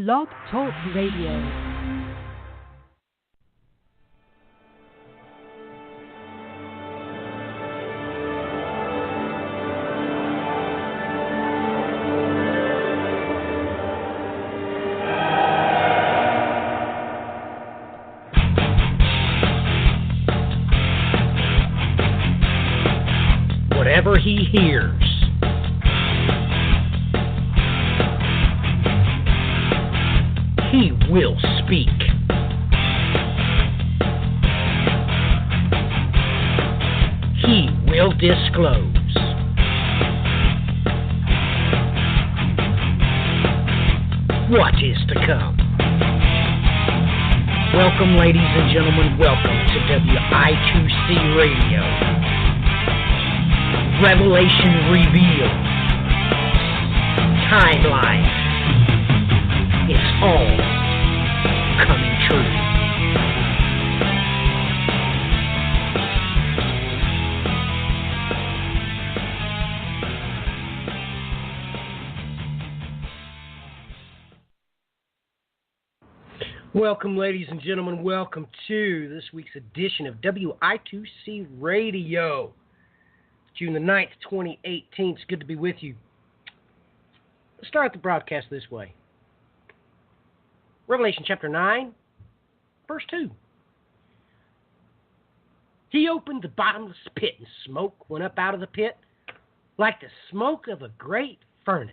Blog Talk Radio. Whatever he hears, he will speak. He will disclose. What is to come? Welcome, ladies and gentlemen. Welcome to WI2C Radio. Revelation revealed. Timeline. It's all coming true. Welcome, ladies and gentlemen. Welcome to this week's edition of WI2C Radio. June the 9th, 2018. It's good to be with you. Let's start the broadcast this way. Revelation chapter 9, verse 2. He opened the bottomless pit, and smoke went up out of the pit like the smoke of a great furnace.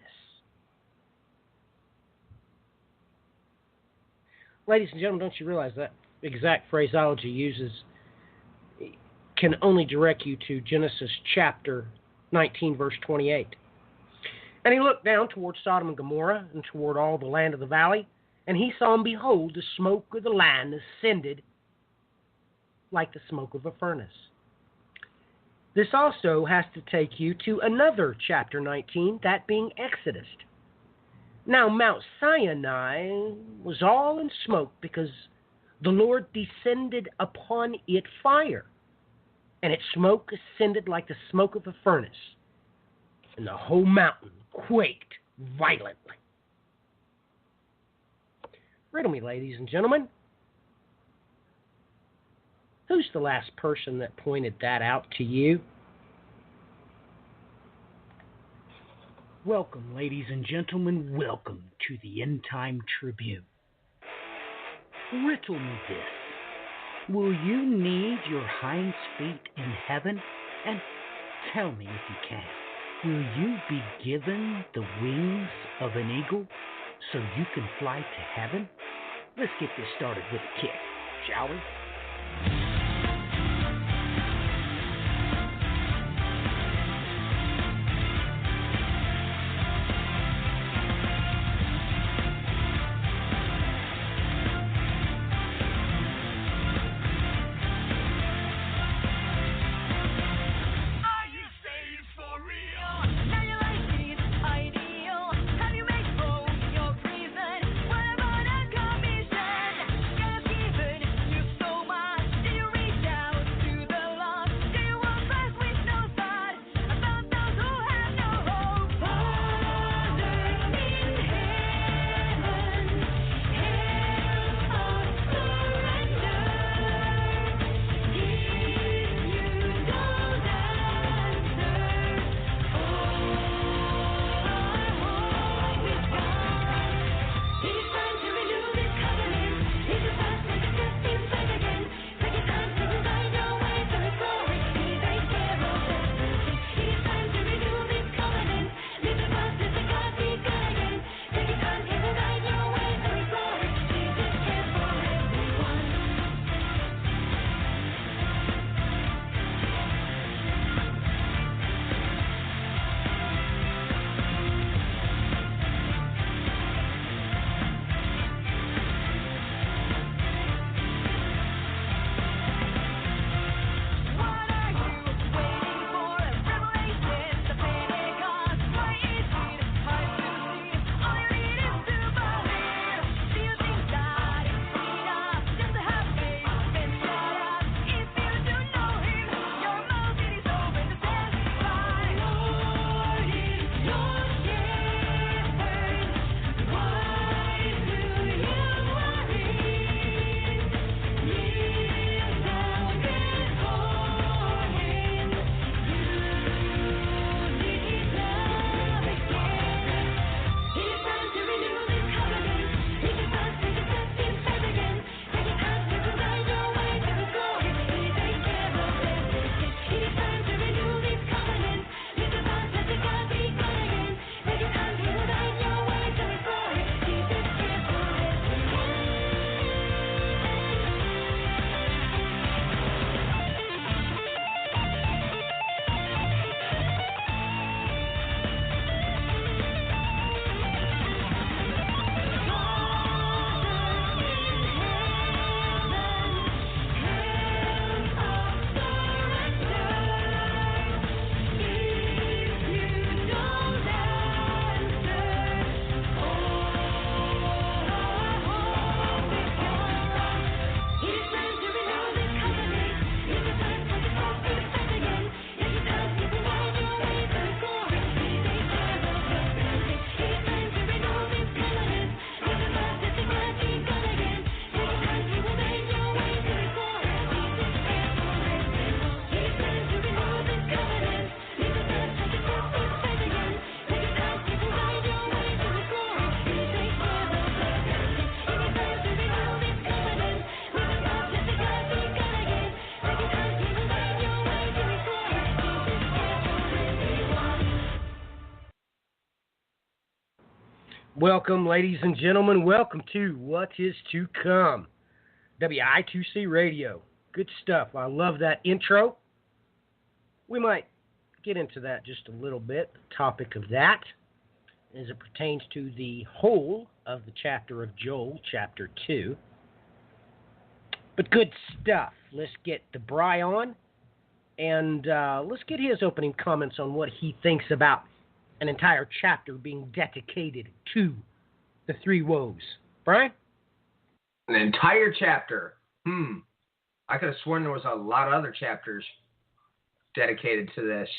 Ladies and gentlemen, don't you realize that exact phraseology uses can only direct you to Genesis chapter 19, verse 28. And he looked down toward Sodom and Gomorrah and toward all the land of the valley, and he saw, and behold, the smoke of the land ascended like the smoke of a furnace. This also has to take you to another chapter 19, that being Exodus. Now Mount Sinai was all in smoke because the Lord descended upon it fire, and its smoke ascended like the smoke of a furnace, and the whole mountain quaked violently. Riddle me, ladies and gentlemen. Who's the last person that pointed that out to you? Welcome, ladies and gentlemen. Welcome to the End Time Tribune. Riddle me this. Will you need your hinds feet in heaven? And tell me if you can. Will you be given the wings of an eagle so you can fly to heaven? Let's get this started with a kick, shall we? So Welcome, ladies and gentlemen. Welcome to What Is to Come, WI2C Radio. Good stuff. I love that intro. We might get into that just a little bit, the topic of that, as it pertains to the whole of the chapter of Joel, chapter 2. But good stuff. Let's get the Bri on, and let's get his opening comments on what he thinks about an entire chapter being dedicated to the three woes. Brian? An entire chapter. I could have sworn there was a lot of other chapters dedicated to this.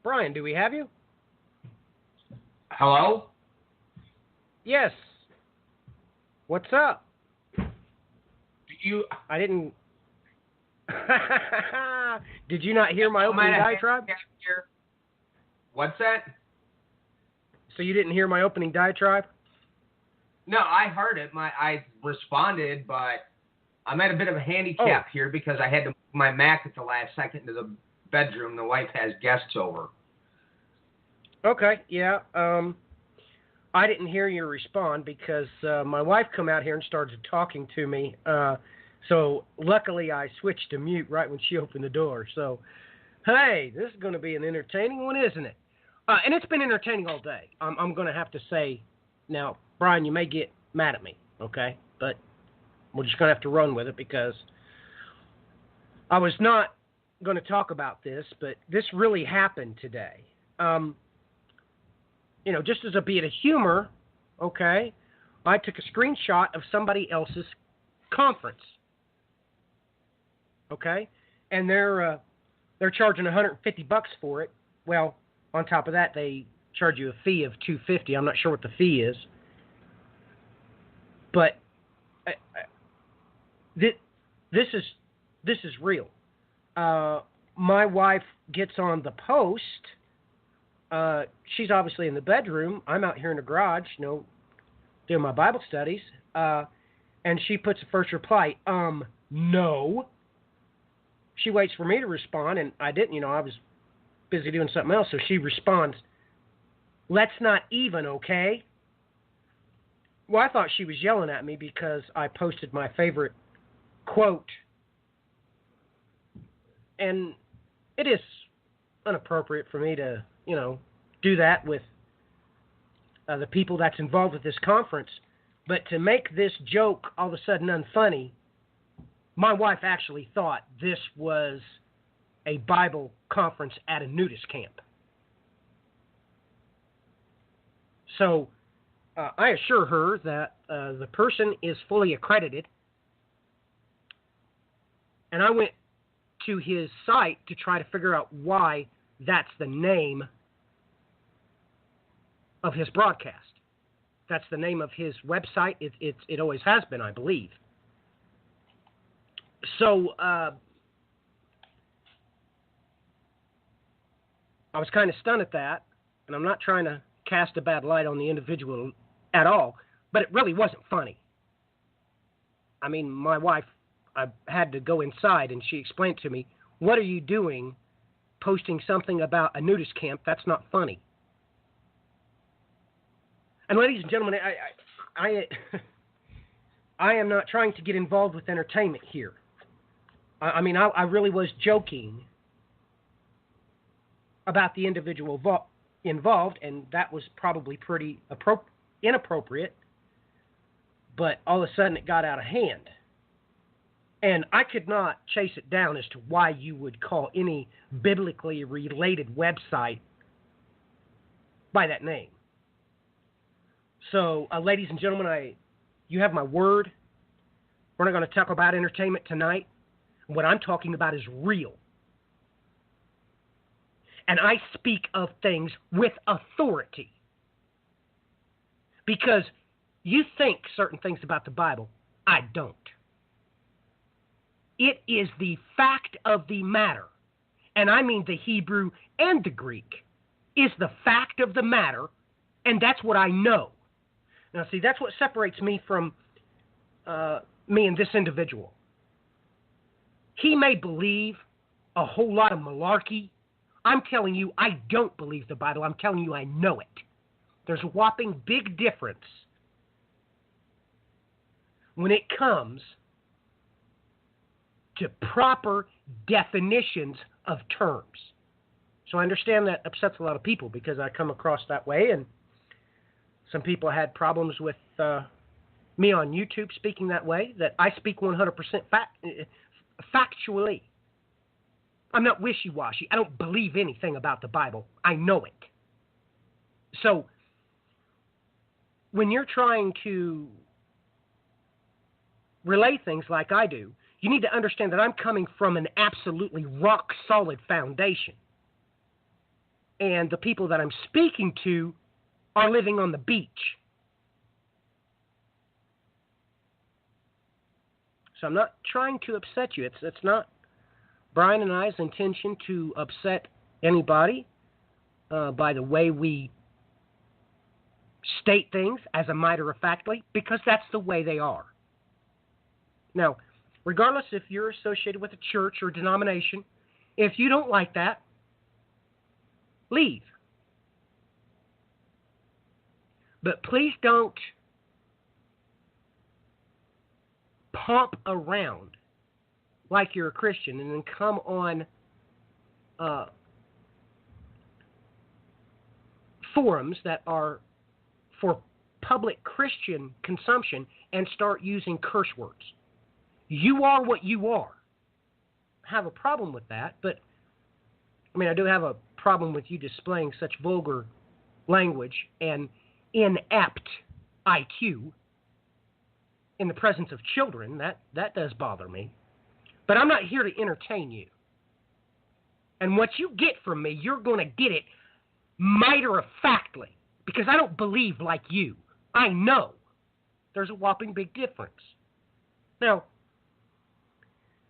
Brian, do we have you? Hello? Yes. What's up? I didn't... Did you not hear my opening diatribe? What's that? So you didn't hear my opening diatribe? No, I heard it. I responded, but I'm at a bit of a handicap here because I had to move my Mac at the last second to the bedroom. The wife has guests over. Okay, yeah. I didn't hear you respond because my wife come out here and started talking to me. So luckily I switched to mute right when she opened the door. So, hey, this is going to be an entertaining one, isn't it? And it's been entertaining all day. I'm going to have to say, now, Brian, you may get mad at me, okay? But we're just going to have to run with it because I was not going to talk about this, but this really happened today. Just as a bit of humor, okay, I took a screenshot of somebody else's conference, okay, and they're charging $150 for it. Well, on top of that, they charge you a fee of $250. I'm not sure what the fee is, but this is real. My wife gets on the post. She's obviously in the bedroom. I'm out here in the garage, doing my Bible studies. And she puts the first reply, no. She waits for me to respond, and I didn't, I was busy doing something else. So she responds, let's not even, okay? Well, I thought she was yelling at me because I posted my favorite quote. And it is inappropriate for me to, do that with the people that's involved with this conference. But to make this joke all of a sudden unfunny, my wife actually thought this was a Bible conference at a nudist camp. So I assure her that the person is fully accredited. And I went to his site to try to figure out why that's the name of his broadcast. That's the name of his website. It always has been, I believe. So I was kind of stunned at that, and I'm not trying to cast a bad light on the individual at all, but it really wasn't funny. I mean, my wife, I had to go inside, and she explained to me, what are you doing posting something about a nudist camp? That's not funny. And ladies and gentlemen, I am not trying to get involved with entertainment here. I mean, I really was joking about the individual involved, and that was probably pretty inappropriate, but all of a sudden it got out of hand. And I could not chase it down as to why you would call any biblically related website by that name. So, ladies and gentlemen, you have my word. We're not going to talk about entertainment tonight. What I'm talking about is real. And I speak of things with authority. Because you think certain things about the Bible. I don't. It is the fact of the matter, and I mean the Hebrew and the Greek, is the fact of the matter, and that's what I know. Now, see, that's what separates me from me and this individual. He may believe a whole lot of malarkey. I'm telling you, I don't believe the Bible. I'm telling you, I know it. There's a whopping big difference when it comes to proper definitions of terms. So I understand that upsets a lot of people because I come across that way, and some people had problems with me on YouTube speaking that way, that I speak 100% factually. I'm not wishy-washy. I don't believe anything about the Bible. I know it. So when you're trying to relay things like I do, you need to understand that I'm coming from an absolutely rock-solid foundation. And the people that I'm speaking to are living on the beach. So I'm not trying to upset you. It's not Brian and I's intention to upset anybody by the way we state things as a matter of factly, because that's the way they are. Now, regardless if you're associated with a church or denomination, if you don't like that, leave. But please don't pump around like you're a Christian and then come on forums that are for public Christian consumption and start using curse words. You are what you are. I have a problem with that, but I do have a problem with you displaying such vulgar language and inept IQ in the presence of children. That does bother me. But I'm not here to entertain you. And what you get from me, you're going to get it matter-of-factly, because I don't believe like you. I know there's a whopping big difference. Now,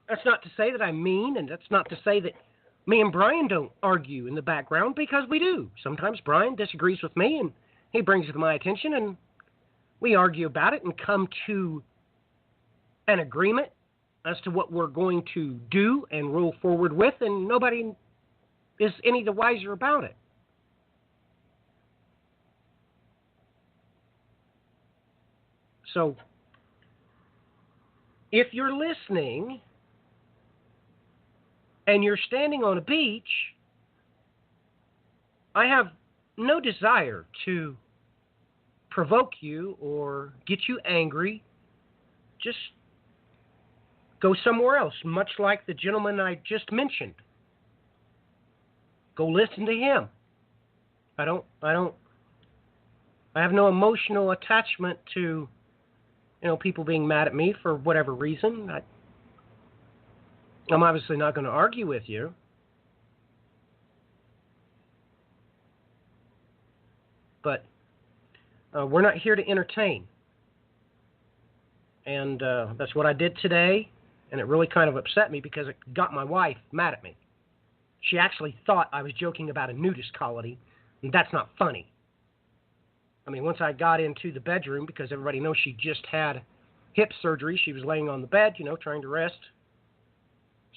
that's not to say that I'm mean, and that's not to say that me and Brian don't argue in the background, because we do. Sometimes Brian disagrees with me, and he brings it to my attention, and we argue about it and come to an agreement as to what we're going to do and roll forward with, and nobody is any the wiser about it. So, if you're listening and you're standing on a beach, I have no desire to provoke you or get you angry. Just go somewhere else, much like the gentleman I just mentioned. Go listen to him. I have no emotional attachment to, people being mad at me for whatever reason. I'm obviously not going to argue with you. But we're not here to entertain. And that's what I did today. And it really kind of upset me because it got my wife mad at me. She actually thought I was joking about a nudist colony, and that's not funny. Once I got into the bedroom, because everybody knows she just had hip surgery, she was laying on the bed, trying to rest.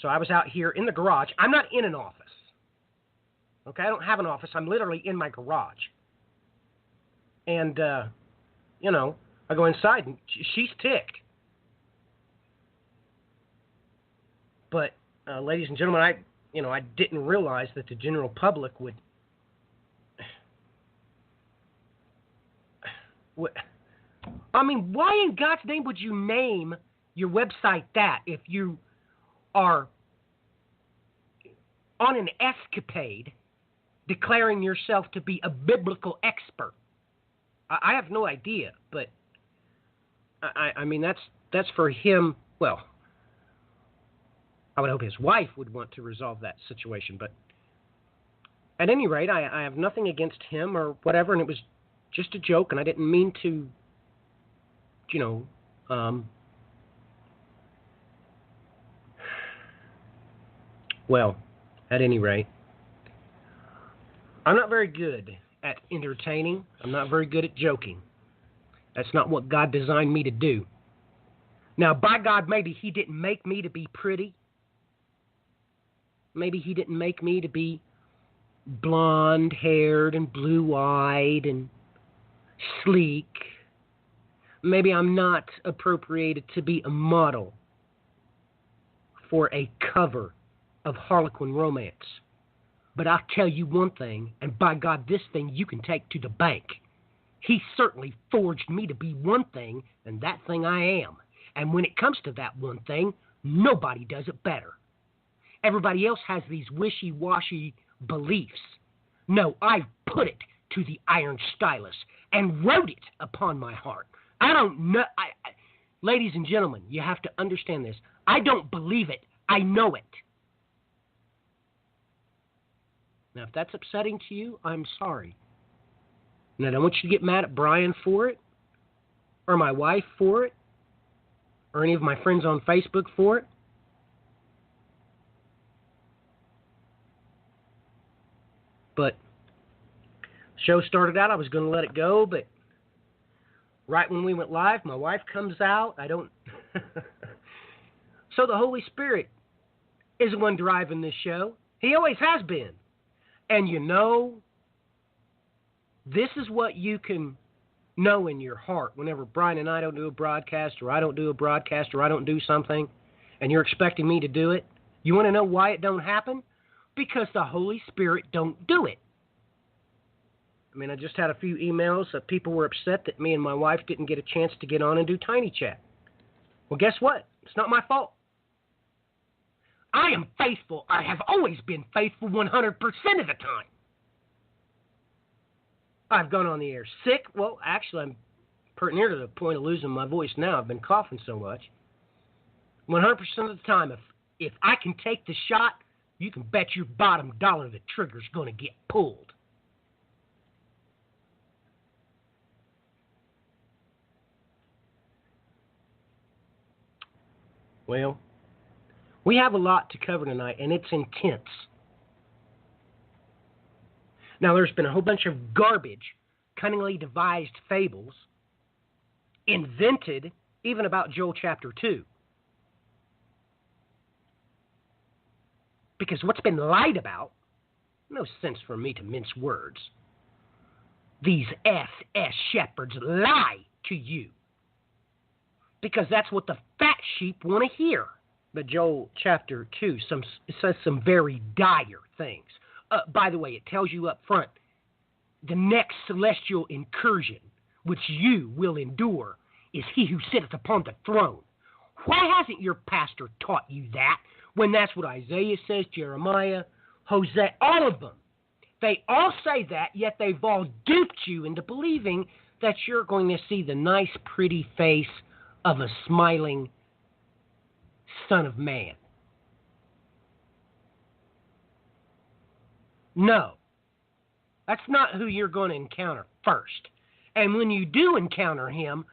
So I was out here in the garage. I'm not in an office. Okay, I don't have an office. I'm literally in my garage. And, I go inside, and she's ticked. But, ladies and gentlemen, I didn't realize that the general public would... why in God's name would you name your website that if you are on an escapade declaring yourself to be a biblical expert? I have no idea, but that's for him. Well, I would hope his wife would want to resolve that situation, but at any rate, I have nothing against him or whatever, and it was just a joke, and I didn't mean to, well, at any rate, I'm not very good at entertaining. I'm not very good at joking. That's not what God designed me to do. Now, by God, maybe he didn't make me to be pretty. Maybe he didn't make me to be blonde-haired and blue-eyed and sleek. Maybe I'm not appropriated to be a model for a cover of Harlequin romance. But I'll tell you one thing, and by God, this thing you can take to the bank. He certainly forged me to be one thing, and that thing I am. And when it comes to that one thing, nobody does it better. Everybody else has these wishy-washy beliefs. No, I put it to the iron stylus and wrote it upon my heart. I don't know. Ladies and gentlemen, you have to understand this. I don't believe it. I know it. Now, if that's upsetting to you, I'm sorry. And I don't want you to get mad at Brian for it, or my wife for it, or any of my friends on Facebook for it. But the show started out, I was going to let it go, but right when we went live, my wife comes out. So the Holy Spirit is the one driving this show. He always has been. And you know, this is what you can know in your heart whenever Brian and I don't do a broadcast, or I don't do a broadcast, or I don't do something, and you're expecting me to do it. You want to know why it don't happen? Because the Holy Spirit don't do it. I mean, I just had a few emails that people were upset that me and my wife didn't get a chance to get on and do Tiny Chat. Well, guess what? It's not my fault. I am faithful. I have always been faithful 100% of the time. I've gone on the air sick. Well, actually, I'm pretty near to the point of losing my voice now. I've been coughing so much. 100% of the time, if I can take the shot, you can bet your bottom dollar the trigger's going to get pulled. Well, we have a lot to cover tonight, and it's intense. Now, there's been a whole bunch of garbage, cunningly devised fables, invented even about Joel chapter 2. Because what's been lied about, no sense for me to mince words, these SS shepherds lie to you. Because that's what the fat sheep want to hear. But Joel chapter 2 says some very dire things. By the way, it tells you up front, the next celestial incursion which you will endure is he who sitteth upon the throne. Why hasn't your pastor taught you that when that's what Isaiah says, Jeremiah, Hosea, all of them? They all say that, yet they've all duped you into believing that you're going to see the nice, pretty face of a smiling Son of Man. No, that's not who you're going to encounter first. And when you do encounter him,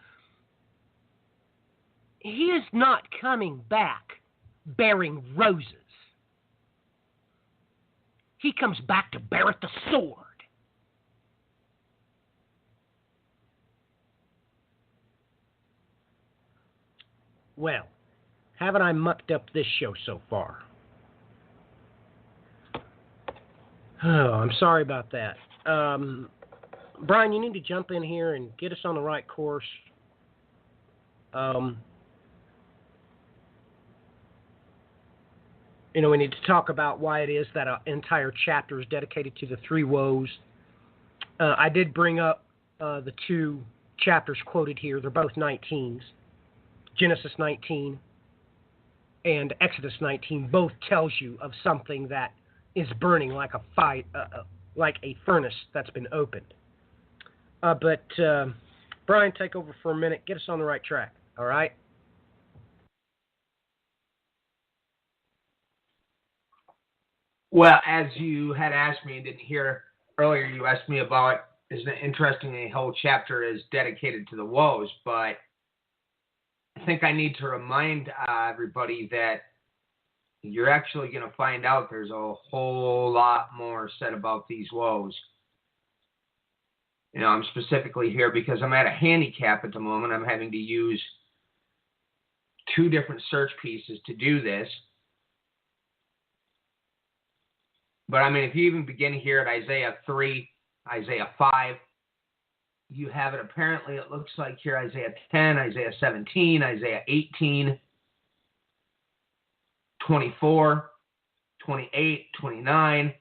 he is not coming back bearing roses. He comes back to beareth the sword. Well, haven't I mucked up this show so far? Oh, I'm sorry about that. Brian, you need to jump in here and get us on the right course. We need to talk about why it is that an entire chapter is dedicated to the three woes. I did bring up the two chapters quoted here. They're both 19s. Genesis 19 and Exodus 19 both tells you of something that is burning like a furnace that's been opened. But Brian, take over for a minute. Get us on the right track. All right? Well, as you had asked me and didn't hear earlier, you asked me about, isn't it interesting the whole chapter is dedicated to the woes, but I think I need to remind everybody that you're actually going to find out there's a whole lot more said about these woes. I'm specifically here because I'm at a handicap at the moment. I'm having to use two different search pieces to do this. But I mean, if you even begin here at Isaiah 3, Isaiah 5, you have it apparently, it looks like here, Isaiah 10, Isaiah 17, Isaiah 18, 24, 28, 29,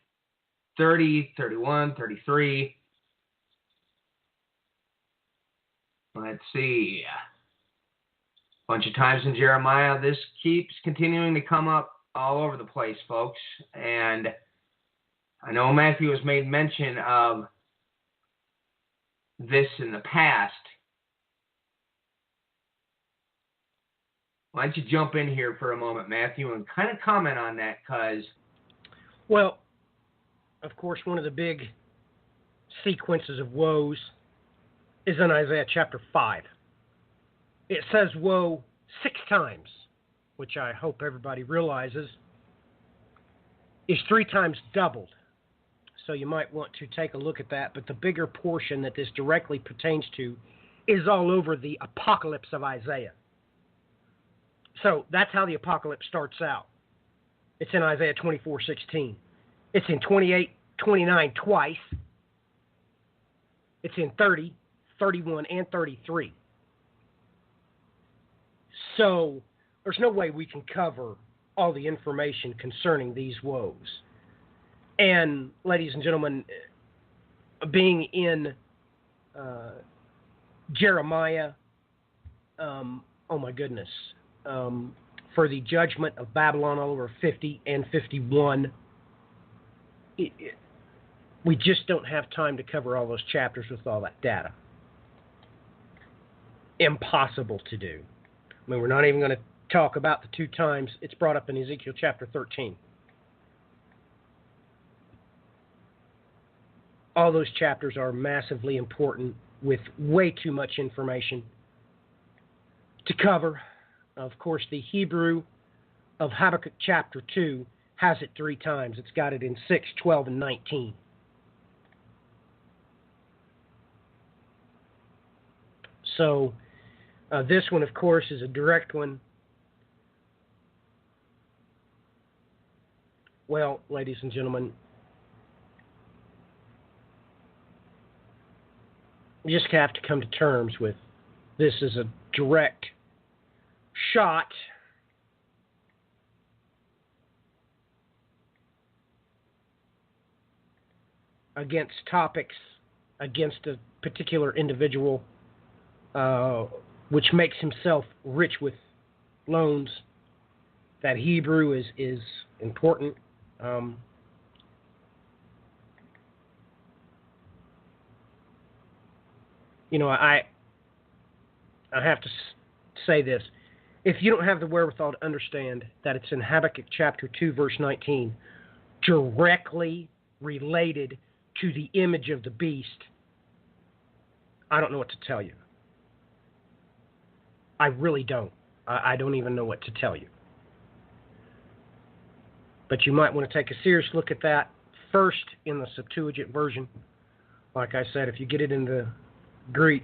30, 31, 33. Let's see. A bunch of times in Jeremiah. This keeps continuing to come up all over the place, folks. And I know Matthew has made mention of this in the past. Why don't you jump in here for a moment, Matthew, and kind of comment on that, because... Well, of course, one of the big sequences of woes is in Isaiah chapter 5. It says woe 6 times, which I hope everybody realizes is 3 times doubled. So you might want to take a look at that. But the bigger portion that this directly pertains to is all over the apocalypse of Isaiah. So that's how the apocalypse starts out. It's in Isaiah 24:16. It's in 28:29 twice. It's in 30, 31, and 33. So there's no way we can cover all the information concerning these woes. And, ladies and gentlemen, being in Jeremiah, oh my goodness, for the judgment of Babylon all over 50 and 51, we just don't have time to cover all those chapters with all that data. Impossible to do. I mean, we're not even going to talk about the 2 times it's brought up in Ezekiel chapter 13. All those chapters are massively important with way too much information to cover. Of course, the Hebrew of Habakkuk chapter 2 has it 3 times. It's got it in 6, 12, and 19. So this one, of course, is a direct one. Well, ladies and gentlemen, you just have to come to terms with this as a direct shot against topics, against a particular individual, which makes himself rich with loans. That Hebrew is important. You know, I have to say this. If you don't have the wherewithal to understand that it's in Habakkuk chapter 2, verse 19, directly related to the image of the beast, I don't know what to tell you. I really don't. I don't even know what to tell you. But you might want to take a serious look at that first in the Septuagint version. Like I said, if you get it in the Greek,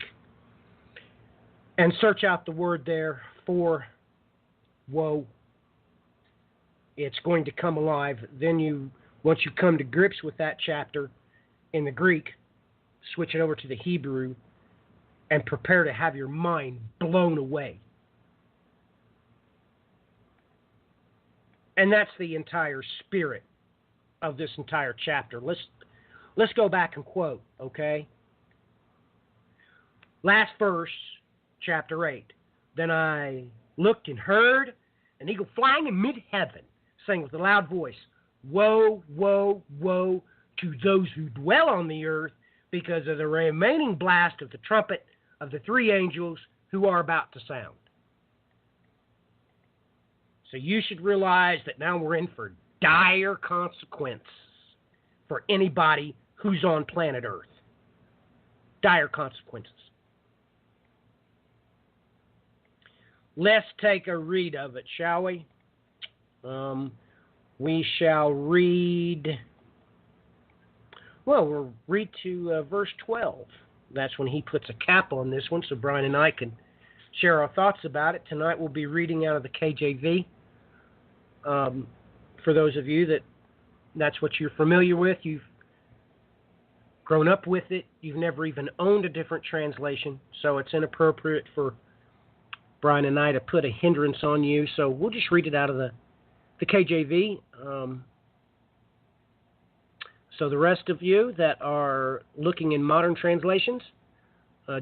and search out the word there for woe, it's going to come alive. Then once you come to grips with that chapter in the Greek, switch it over to the Hebrew and prepare to have your mind blown away. And that's the entire spirit of this entire chapter. Let's go back and quote, okay? Last verse, chapter 8. Then I looked and heard an eagle flying in mid-heaven, saying with a loud voice, woe, woe, woe to those who dwell on the earth, because of the remaining blast of the trumpet of the 3 angels who are about to sound. So you should realize that now we're in for dire consequences for anybody who's on planet Earth. Dire consequences. Let's take a read of it, shall we? We shall read... Well, we'll read to verse 12. That's when he puts a cap on this one, so Brian and I can share our thoughts about it. Tonight we'll be reading out of the KJV. For those of you that's what you're familiar with, you've grown up with it, you've never even owned a different translation, so it's inappropriate for Brian and I to put a hindrance on you. So we'll just read it out of the KJV. So the rest of you that are looking in modern translations,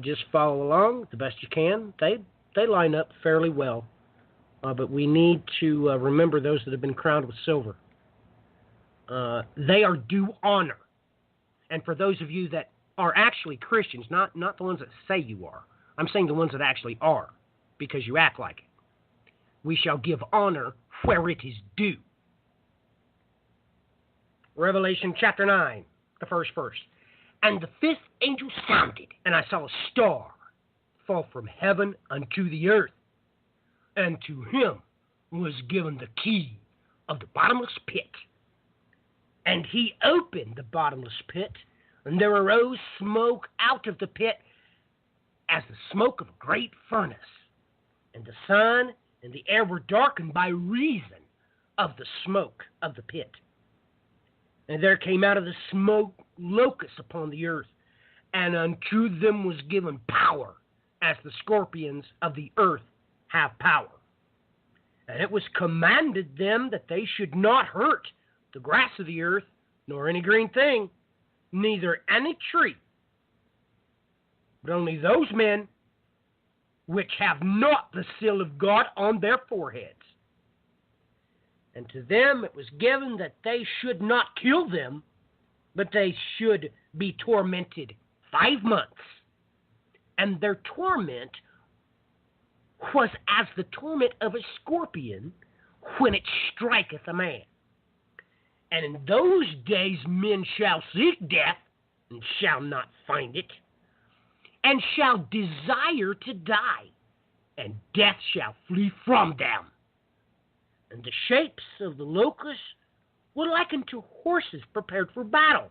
just follow along the best you can. They line up fairly well. But we need to remember those that have been crowned with silver. They are due honor. And for those of you that are actually Christians, not the ones that say you are, I'm saying the ones that actually are, because you act like it. We shall give honor where it is due. Revelation chapter 9, the first verse. And the fifth angel sounded, and I saw a star fall from heaven unto the earth. And to him was given the key of the bottomless pit. And he opened the bottomless pit, and there arose smoke out of the pit as the smoke of a great furnace. And the sun and the air were darkened by reason of the smoke of the pit. And there came out of the smoke locusts upon the earth, and unto them was given power, as the scorpions of the earth have power. And it was commanded them that they should not hurt the grass of the earth, nor any green thing, neither any tree, but only those men which have not the seal of God on their foreheads. And to them it was given that they should not kill them, but they should be tormented 5 months. And their torment was as the torment of a scorpion when it striketh a man. And in those days men shall seek death, and shall not find it, and shall desire to die, and death shall flee from them. And the shapes of the locusts were likened to horses prepared for battle.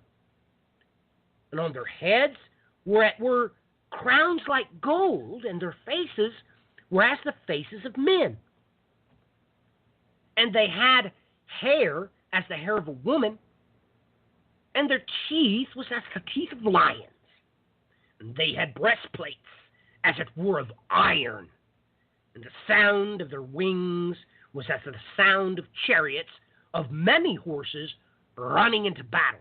And on their heads were crowns like gold, and their faces were as the faces of men. And they had hair as the hair of a woman, and their teeth was as the teeth of lions. And they had breastplates as it were of iron, and the sound of their wings was as the sound of chariots of many horses running into battle.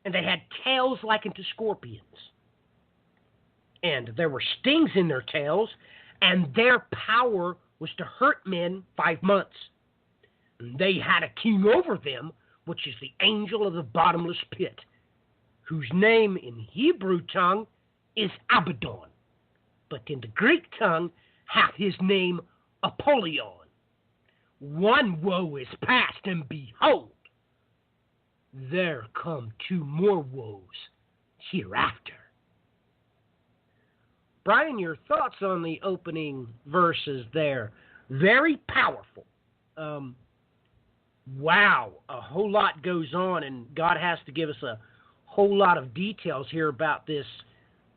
And they had tails like unto scorpions. And there were stings in their tails, and their power was to hurt men 5 months. And they had a king over them, which is the angel of the bottomless pit, whose name in Hebrew tongue is Abaddon, but in the Greek tongue hath his name Apollyon. One woe is past, and behold, there come 2 more woes hereafter. Brian, your thoughts on the opening verses there? Very powerful. Wow, a whole lot goes on, and God has to give us a whole lot of details here about this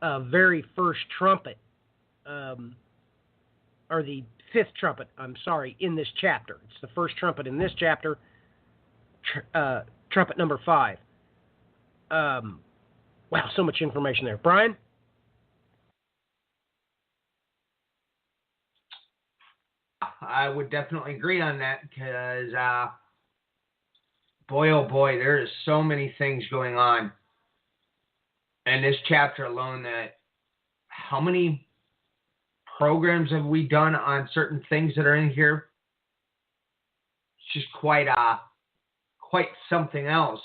very first trumpet, or the 5th trumpet, in this chapter. It's the first trumpet in this chapter, trumpet number 5. Wow, so much information there. Brian? I would definitely agree on that because, boy, oh boy, there is so many things going on in this chapter alone that how many programs have we done on certain things that are in here? It's just quite something else.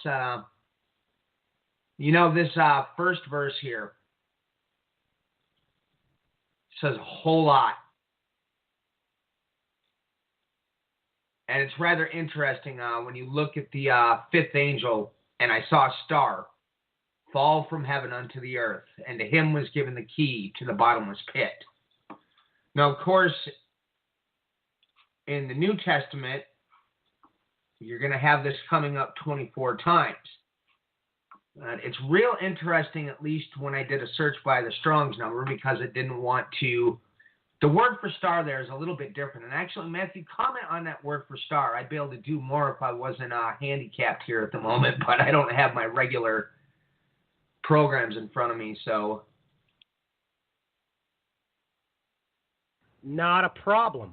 This first verse here says a whole lot. And it's rather interesting when you look at the 5th angel, and I saw a star fall from heaven unto the earth, and to him was given the key to the bottomless pit. Now, of course, in the New Testament, you're going to have this coming up 24 times. It's real interesting, at least when I did a search by the Strong's number, because it didn't want to The word for star there is a little bit different. And actually, Matthew, comment on that word for star. I'd be able to do more if I wasn't handicapped here at the moment, but I don't have my regular programs in front of me, so. Not a problem.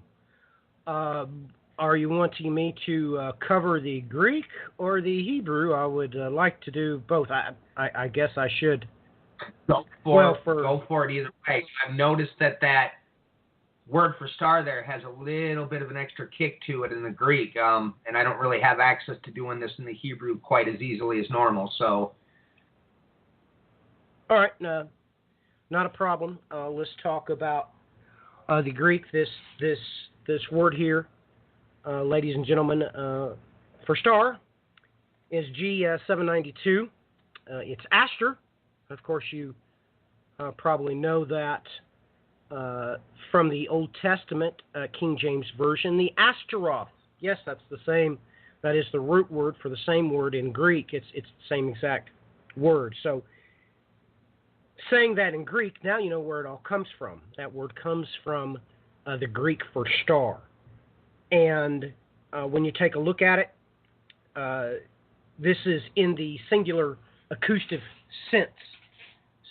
Are you wanting me to cover the Greek or the Hebrew? I would like to do both. I guess I should. Go for it either way. I've noticed that word for star there has a little bit of an extra kick to it in the Greek, and I don't really have access to doing this in the Hebrew quite as easily as normal. So, all right, not a problem. Let's talk about the Greek. This word here, ladies and gentlemen, for star is G792. It's aster. Of course, you probably know that. From the Old Testament, King James Version, the asteroth. Yes, that's the same. That is the root word for the same word in Greek. It's the same exact word. So, saying that in Greek, now you know where it all comes from. That word comes from the Greek for star. And when you take a look at it, this is in the singular accusative sense.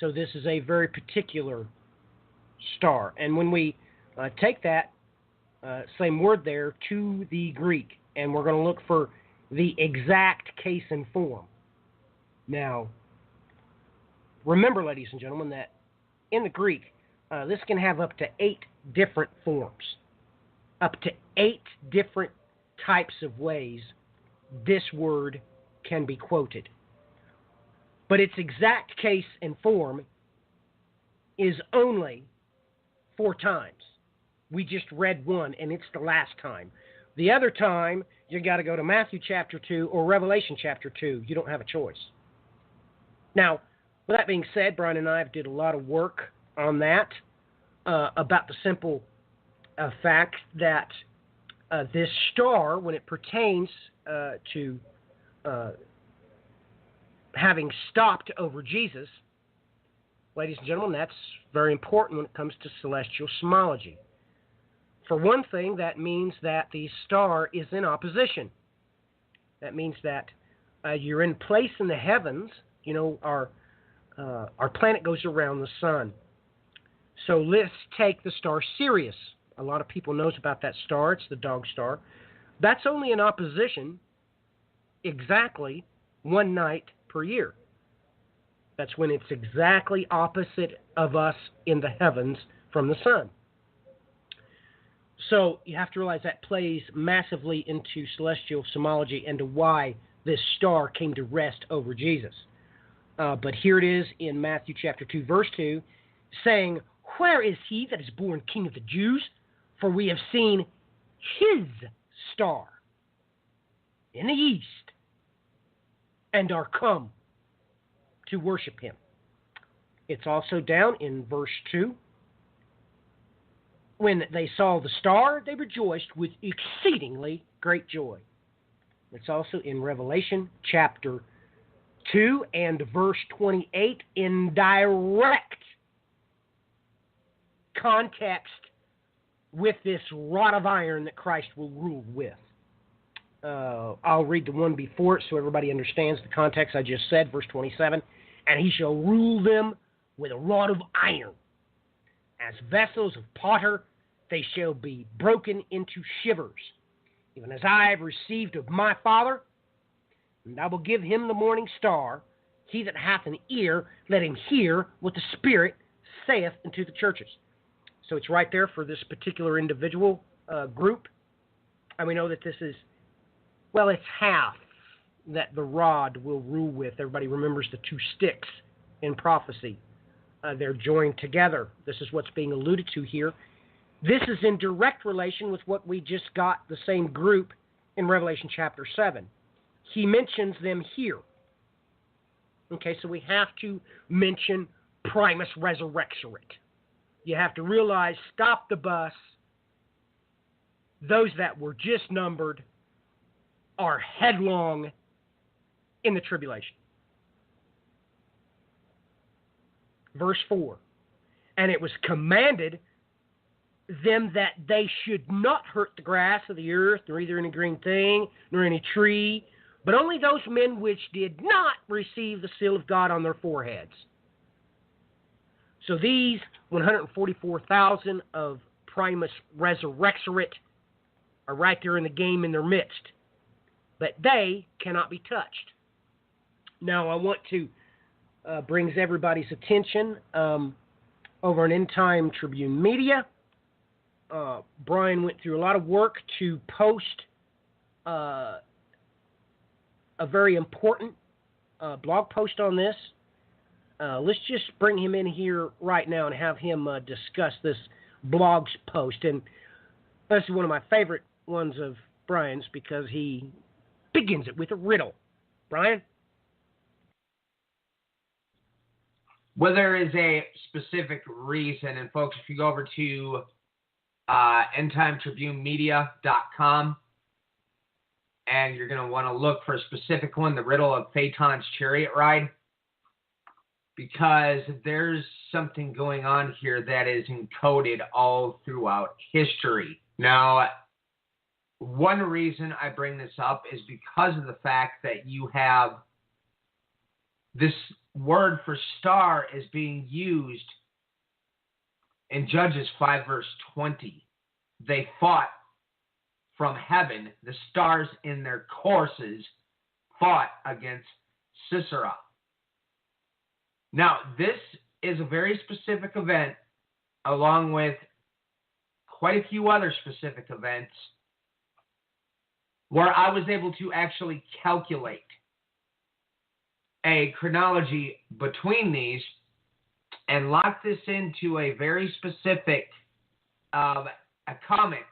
So this is a very particular star. And when we take that same word there to the Greek, and we're going to look for the exact case and form. Now, remember, ladies and gentlemen, that in the Greek, this can have up to 8 different forms, up to 8 different types of ways this word can be quoted. But its exact case and form is only 4 times. We just read one, and it's the last time. The other time, you got to go to Matthew chapter 2 or Revelation chapter 2. You don't have a choice. Now, with that being said, Brian and I did a lot of work on that about the simple fact that this star, when it pertains to having stopped over Jesus, ladies and gentlemen, that's very important when it comes to celestial cosmology. For one thing, that means that the star is in opposition. That means that you're in place in the heavens. You know, our planet goes around the sun. So let's take the star Sirius. A lot of people knows about that star. It's the dog star. That's only in opposition exactly one night per year. That's when it's exactly opposite of us in the heavens from the sun. So you have to realize that plays massively into celestial cosmology and to why this star came to rest over Jesus. But here it is in Matthew chapter 2, verse 2, saying, "Where is he that is born King of the Jews? For we have seen his star in the east and are come to worship him." It's also down in verse 2. When they saw the star, they rejoiced with exceedingly great joy. It's also in Revelation chapter 2 and verse 28 in direct context with this rod of iron that Christ will rule with. I'll read the one before it so everybody understands the context I just said, verse 27. "And he shall rule them with a rod of iron. As vessels of potter, they shall be broken into shivers, even as I have received of my Father. And I will give him the morning star. He that hath an ear, let him hear what the Spirit saith unto the churches." So it's right there for this particular individual group. And we know that this is, well, it's half that the rod will rule with. Everybody remembers the 2 sticks in prophecy. They're joined together. This is what's being alluded to here. This is in direct relation with what we just got, the same group in Revelation chapter 7. He mentions them here. Okay, so we have to mention primus resurrexerit. You have to realize, stop the bus. Those that were just numbered are headlong in the tribulation. Verse 4, "And it was commanded them that they should not hurt the grass of the earth, nor either any green thing, nor any tree, but only those men which did not receive the seal of God on their foreheads. So these 144,000 of Primus Resurrexerit are right there in the game in their midst. But they cannot be touched. Now I want to brings everybody's attention over on End Time Tribune Media. Brian went through a lot of work to post a very important blog post on this. Let's just bring him in here right now and have him discuss this blog's post. And this is one of my favorite ones of Brian's because he begins it with a riddle. Brian? Well, there is a specific reason, and folks, if you go over to endtimetribunemedia.com, and you're going to want to look for a specific one, the riddle of Phaeton's chariot ride, because there's something going on here that is encoded all throughout history. Now, one reason I bring this up is because of the fact that you have this word for star is being used in Judges 5 verse 20. They fought from heaven. The stars in their courses fought against Sisera. Now, this is a very specific event, along with quite a few other specific events, where I was able to actually calculate a chronology between these and lock this into a very specific a comet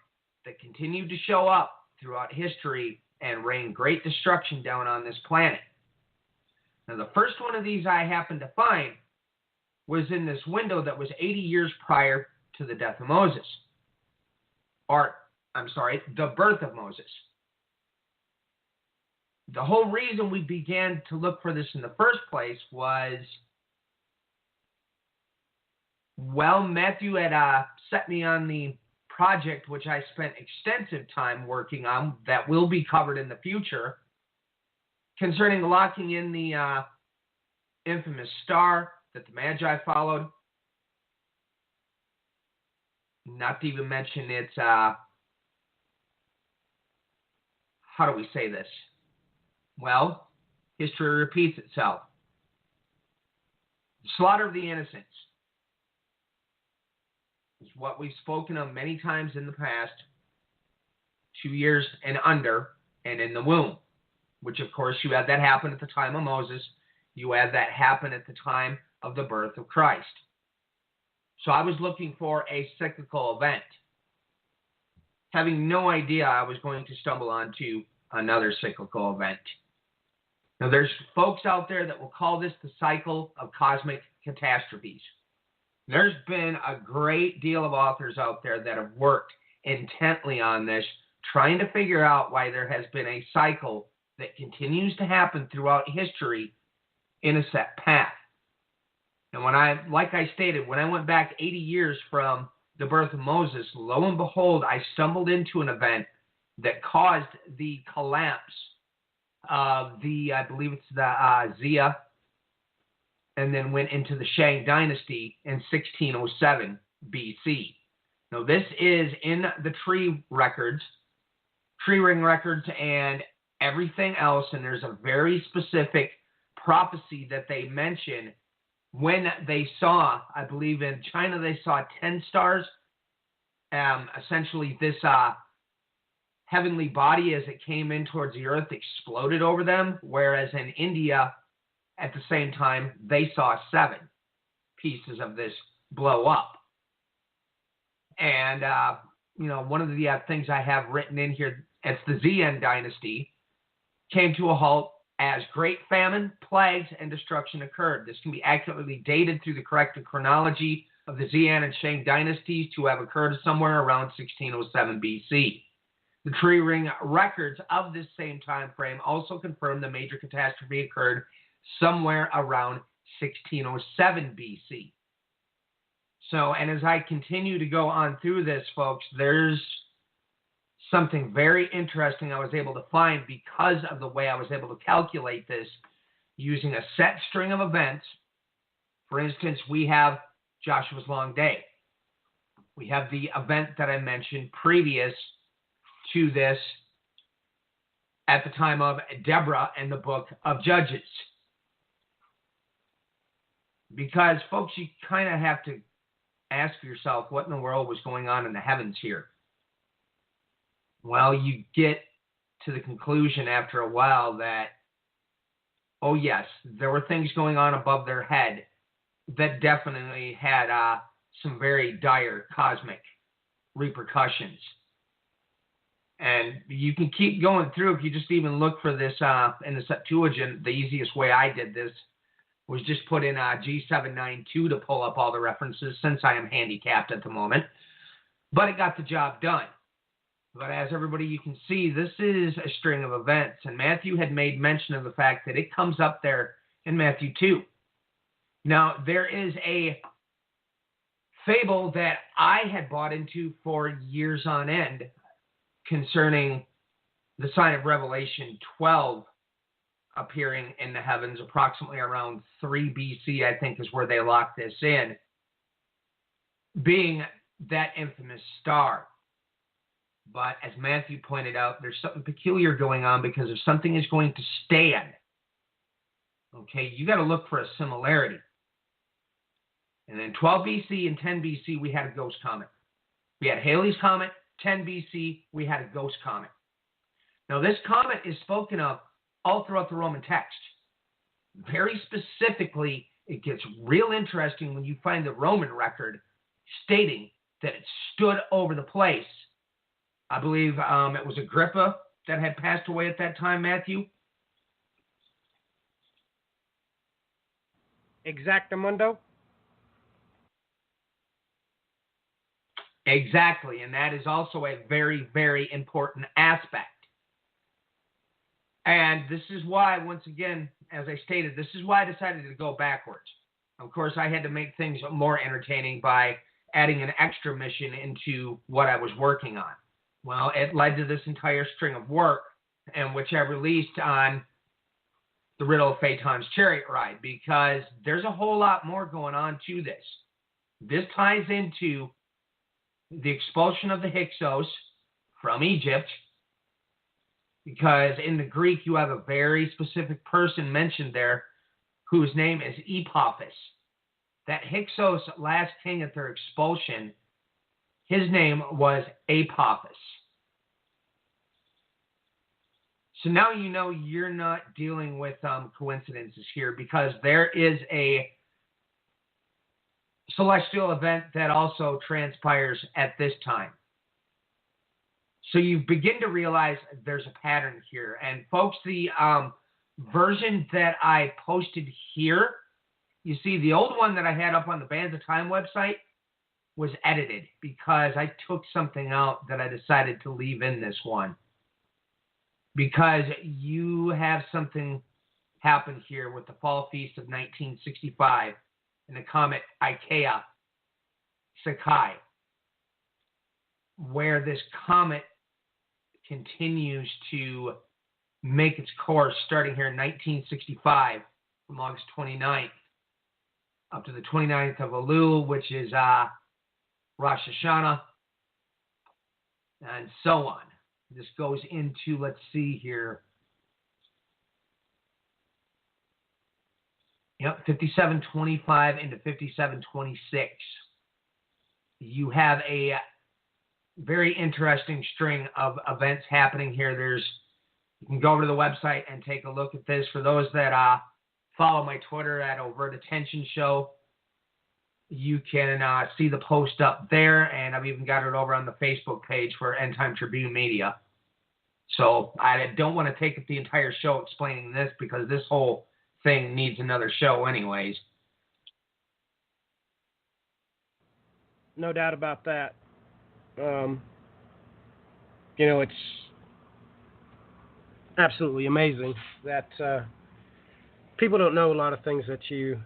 that continued to show up throughout history and rain great destruction down on this planet. Now, the first one of these I happened to find was in this window that was 80 years prior to the death of Moses. The birth of Moses. The whole reason we began to look for this in the first place was, well, Matthew had set me on the project, which I spent extensive time working on, that will be covered in the future, concerning locking in the infamous star that the Magi followed. Not to even mention its, how do we say this? Well, history repeats itself. The slaughter of the innocents is what we've spoken of many times in the past, 2 years and under, and in the womb, which of course you had that happen at the time of Moses. You had that happen at the time of the birth of Christ. So I was looking for a cyclical event, having no idea I was going to stumble onto another cyclical event. Now, there's folks out there that will call this the cycle of cosmic catastrophes. There's been a great deal of authors out there that have worked intently on this, trying to figure out why there has been a cycle that continues to happen throughout history in a set path. And like I stated, when I went back 80 years from the birth of Moses, lo and behold, I stumbled into an event that caused the collapse of I believe it's the Xia, and then went into the Shang dynasty in 1607 BC. Now, this is in the tree ring records, and everything else, and there's a very specific prophecy that they mention when they saw, I believe in China, they saw 10 stars. Essentially, this heavenly body, as it came in towards the earth, exploded over them, whereas in India, at the same time, they saw 7 pieces of this blow up. And, one of the things I have written in here, it's the Xian dynasty, came to a halt as great famine, plagues, and destruction occurred. This can be accurately dated through the correct chronology of the Xian and Shang dynasties to have occurred somewhere around 1607 BC. The tree ring records of this same time frame also confirm the major catastrophe occurred somewhere around 1607 BC. So, and as I continue to go on through this, folks, there's something very interesting I was able to find because of the way I was able to calculate this using a set string of events. For instance, we have Joshua's long day. We have the event that I mentioned previous to this at the time of Deborah and the book of Judges. Because, folks, you kind of have to ask yourself what in the world was going on in the heavens here. Well, you get to the conclusion after a while that, oh yes, there were things going on above their head that definitely had some very dire cosmic repercussions. And you can keep going through if you just even look for this in the Septuagint. The easiest way I did this was just put in G792 to pull up all the references since I am handicapped at the moment. But it got the job done. But as everybody you can see, this is a string of events. And Matthew had made mention of the fact that it comes up there in Matthew 2. Now, there is a fable that I had bought into for years on end concerning the sign of Revelation 12 appearing in the heavens approximately around 3 BC, I think is where they locked this in, being that infamous star. But as Matthew pointed out, there's something peculiar going on because if something is going to stand, okay, you got to look for a similarity. And in 12 BC and 10 BC, we had a ghost comet. We had Halley's Comet. 10 BC, we had a ghost comet. Now, this comet is spoken of all throughout the Roman text. Very specifically, it gets real interesting when you find the Roman record stating that it stood over the place. I believe it was Agrippa that had passed away at that time, Matthew. Exactamundo? Exactly, and that is also a very, very important aspect. And this is why, once again, as I stated, this is why I decided to go backwards. Of course, I had to make things more entertaining by adding an extra mission into what I was working on. Well, it led to this entire string of work, and which I released on the Riddle of Phaeton's Chariot Ride, because there's a whole lot more going on to this. This ties into the expulsion of the Hyksos from Egypt, because in the Greek you have a very specific person mentioned there whose name is Epaphus. That Hyksos last king at their expulsion, his name was Epaphus. So now you know you're not dealing with coincidences here, because there is a celestial event that also transpires at this time. So you begin to realize there's a pattern here. And folks, the version that I posted here, you see the old one that I had up on the Bands of Time website was edited because I took something out that I decided to leave in this one. Because you have something happen here with the Fall Feast of 1965 and the comet Ikea Sakai, where this comet continues to make its course starting here in 1965 from August 29th up to the 29th of Elul, which is Rosh Hashanah, and so on. This goes into, let's see here. Yep, 5725 into 5726. You have a very interesting string of events happening here. You can go over to the website and take a look at this. For those that follow my Twitter at Overt Attention Show, you can see the post up there, and I've even got it over on the Facebook page for End Time Tribune Media. So I don't want to take up the entire show explaining this, because this whole thing needs another show anyways. No doubt about that. It's absolutely amazing that people don't know a lot of things that you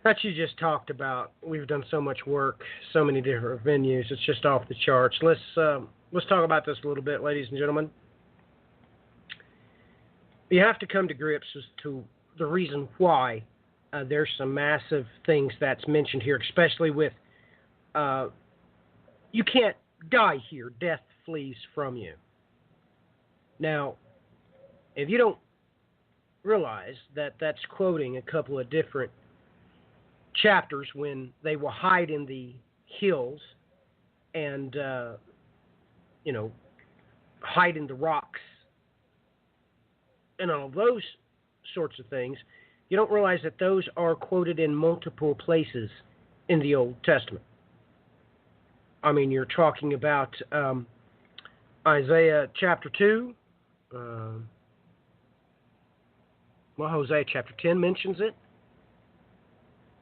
that you just talked about, we've done so much work, so many different venues. It's just off the charts. Let's talk about this a little bit, ladies and gentlemen. You have to come to grips as to the reason why there's some massive things that's mentioned here, especially with you can't die here. Death flees from you. Now, if you don't realize that that's quoting a couple of different chapters when they will hide in the hills and, hide in the rocks and all those sorts of things, you don't realize that those are quoted in multiple places in the Old Testament. I mean, you're talking about Isaiah chapter 2. Hosea chapter 10 mentions it.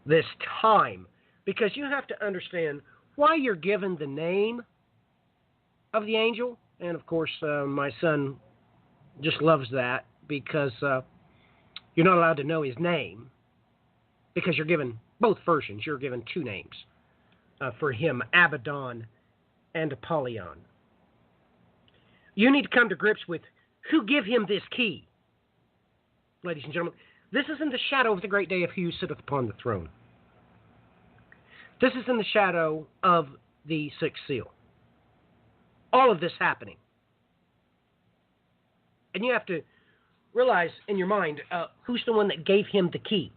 This time. Because you have to understand why you're given the name of the angel. And, of course, my son just loves that because you're not allowed to know his name. Because you're given both versions. You're given two names for him, Abaddon and Apollyon. You need to come to grips with who give him this key. Ladies and gentlemen, this is in the shadow of the great day of he who sitteth upon the throne. This is in the shadow of the sixth seal. All of this happening. And you have to realize in your mind who's the one that gave him the key.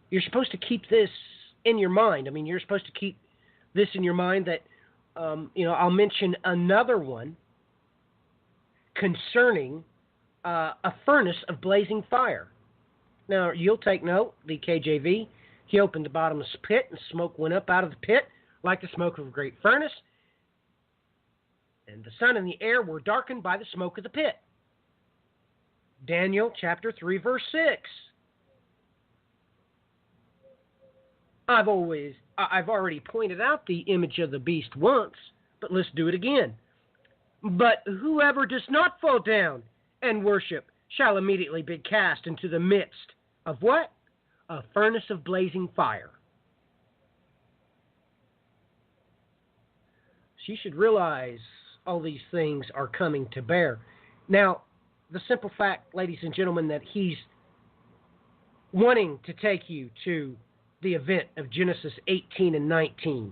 You're supposed to keep this in your mind. I mean, you're supposed to keep this in your mind that, I'll mention another one concerning a furnace of blazing fire. Now, you'll take note, the KJV, he opened the bottomless pit, and smoke went up out of the pit like the smoke of a great furnace, and the sun and the air were darkened by the smoke of the pit. Daniel chapter 3, verse 6. I've already pointed out the image of the beast once, but let's do it again. But whoever does not fall down and worship shall immediately be cast into the midst of what? A furnace of blazing fire. So you should realize all these things are coming to bear. Now, the simple fact, ladies and gentlemen, that he's wanting to take you to the event of Genesis 18 and 19,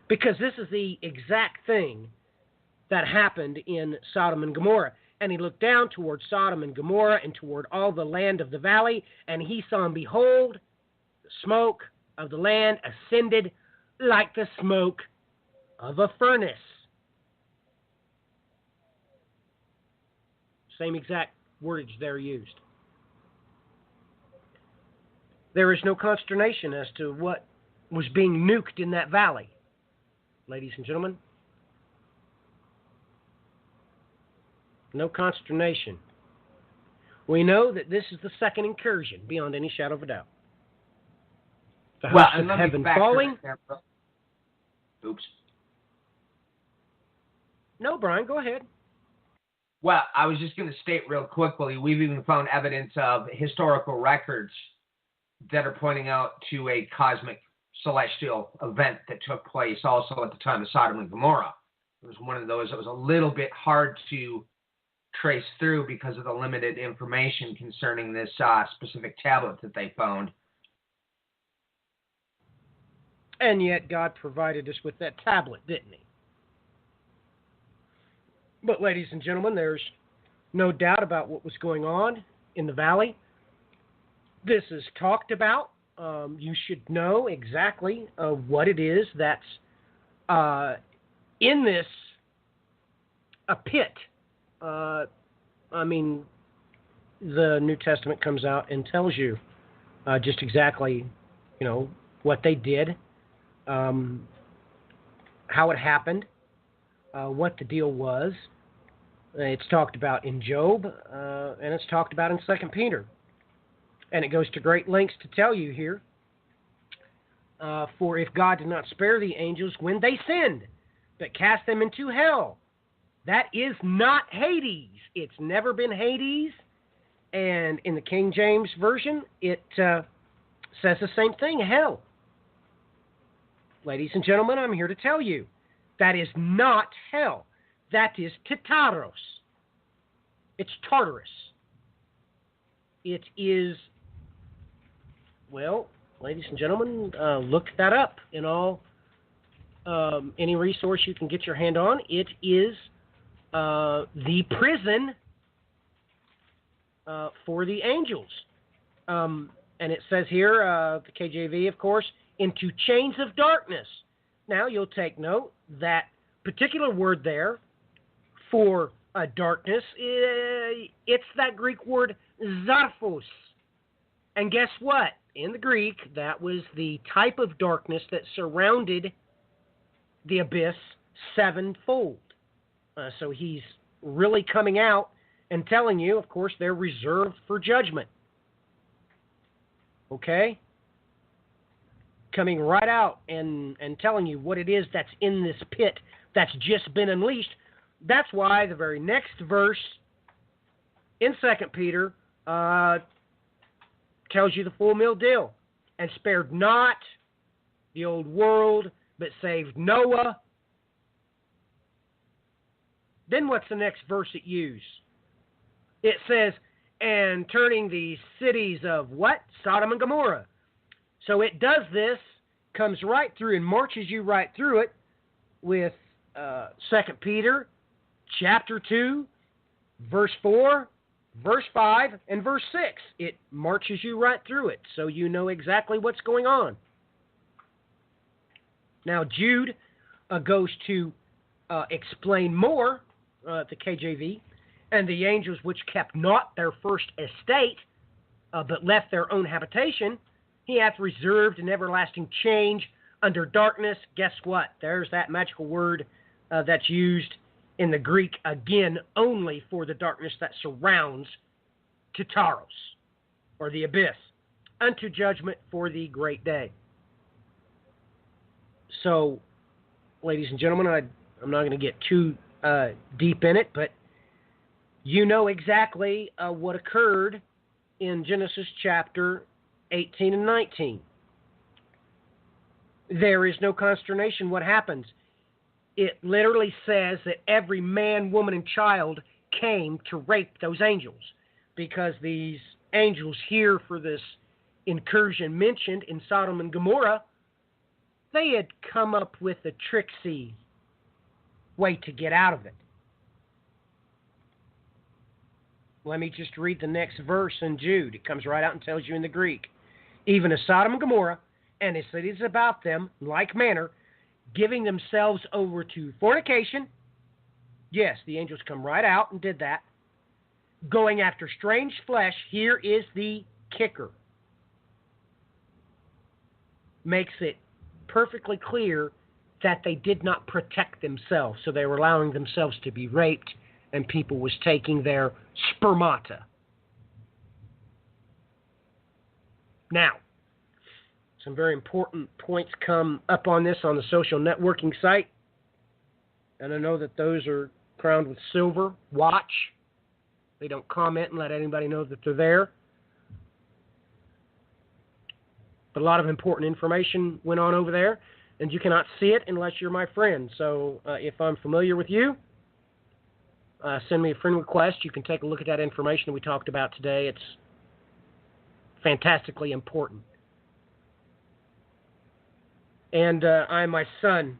because this is the exact thing that happened in Sodom and Gomorrah. And he looked down toward Sodom and Gomorrah and toward all the land of the valley, and he saw, and behold, the smoke of the land ascended like the smoke of a furnace. Same exact wordage there used. There is no consternation as to what was being nuked in that valley, ladies and gentlemen. No consternation. We know that this is the second incursion, beyond any shadow of a doubt. The host of heaven falling. Oops. No, Brian, go ahead. Well, I was just going to state real quickly, we've even found evidence of historical records that are pointing out to a cosmic celestial event that took place also at the time of Sodom and Gomorrah. It was one of those that was a little bit hard to trace through because of the limited information concerning this specific tablet that they found. And yet God provided us with that tablet, didn't he? But ladies and gentlemen, there's no doubt about what was going on in the valley. This is talked about. You should know exactly what it is that's in this a pit. I mean, the New Testament comes out and tells you just exactly, what they did, how it happened, what the deal was. It's talked about in Job, and it's talked about in 2 Peter. And it goes to great lengths to tell you here, for if God did not spare the angels when they sinned, but cast them into hell, that is not Hades. It's never been Hades. And in the King James Version, it says the same thing, hell. Ladies and gentlemen, I'm here to tell you, that is not hell. That is Tartaros. It's Tartarus. It is, well, ladies and gentlemen, look that up in all, any resource you can get your hand on. It is the prison for the angels. And it says here, the KJV, of course, into chains of darkness. Now, you'll take note that particular word there for darkness, it's that Greek word zarphos. And guess what? In the Greek, that was the type of darkness that surrounded the abyss sevenfold. So he's really coming out and telling you, of course, they're reserved for judgment. Okay? Coming right out and telling you what it is that's in this pit that's just been unleashed. That's why the very next verse in 2 Peter tells you the full meal deal. And spared not the old world, but saved Noah. Then what's the next verse it uses? It says, and turning the cities of what? Sodom and Gomorrah. So it does this, comes right through and marches you right through it with 2 Peter chapter 2, verse 4, verse 5, and verse 6. It marches you right through it so you know exactly what's going on. Now, Jude goes to explain more, the KJV, and the angels which kept not their first estate, but left their own habitation, he hath reserved an everlasting change under darkness. Guess what? There's that magical word that's used in the Greek, again, only for the darkness that surrounds Tartaros, or the abyss, unto judgment for the great day. So, ladies and gentlemen, I'm not going to get too deep in it, but you know exactly what occurred in Genesis chapter 18 and 19. There is no consternation. What happens? It literally says that every man, woman, and child came to rape those angels, because these angels here for this incursion mentioned in Sodom and Gomorrah, they had come up with a tricksy way to get out of it. Let me just read the next verse in Jude. It comes right out and tells you in the Greek. Even as Sodom and Gomorrah and the cities about them, in like manner, giving themselves over to fornication. Yes, the angels come right out and did that. Going after strange flesh. Here is the kicker. Makes it perfectly clear that they did not protect themselves. So they were allowing themselves to be raped, and people was taking their spermata. Now, some very important points come up on this on the social networking site. And I know that those are crowned with silver. Watch. They don't comment and let anybody know that they're there. But a lot of important information went on over there, and you cannot see it unless you're my friend. So if I'm familiar with you, send me a friend request. You can take a look at that information that we talked about today. It's fantastically important. And I and my son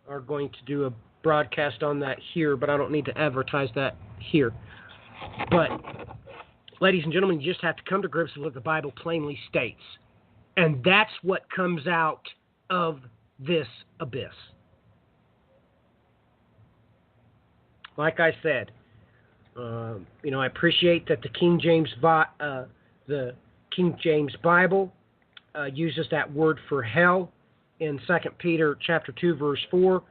are going to do a broadcast on that here, but I don't need to advertise that here. But, ladies and gentlemen, you just have to come to grips with what the Bible plainly states. And that's what comes out of this abyss. Like I said, I appreciate that the King James Bible uses that word for hell in 2 Peter chapter 2, verse 4.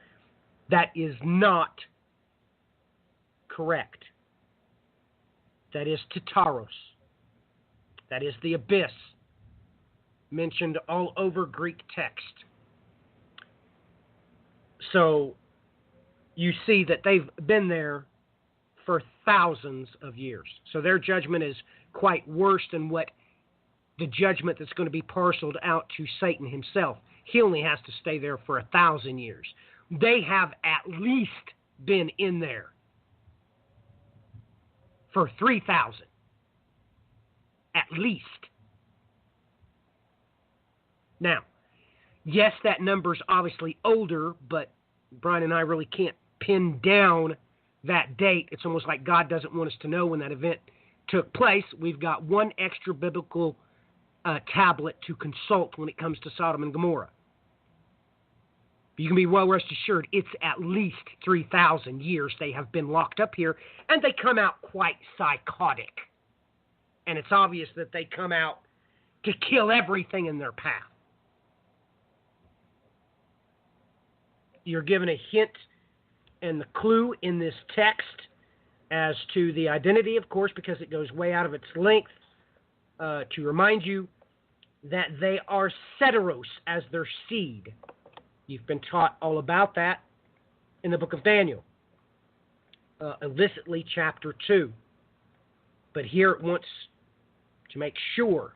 That is not correct. That is Tartaros. That is the abyss, mentioned all over Greek text. So you see that they've been there for thousands of years. So their judgment is quite worse than what the judgment that's going to be parceled out to Satan himself. He only has to stay there for 1,000 years. They have at least been in there for 3,000. At least. Now, yes, that number's obviously older, but Brian and I really can't pin down that date. It's almost like God doesn't want us to know when that event took place. We've got one extra biblical tablet to consult when it comes to Sodom and Gomorrah. You can be well rest assured it's at least 3,000 years they have been locked up here, and they come out quite psychotic. And it's obvious that they come out to kill everything in their path. You're given a hint and the clue in this text as to the identity, of course, because it goes way out of its length to remind you that they are Ceteros as their seed. You've been taught all about that in the book of Daniel, illicitly chapter 2. But here it wants to make sure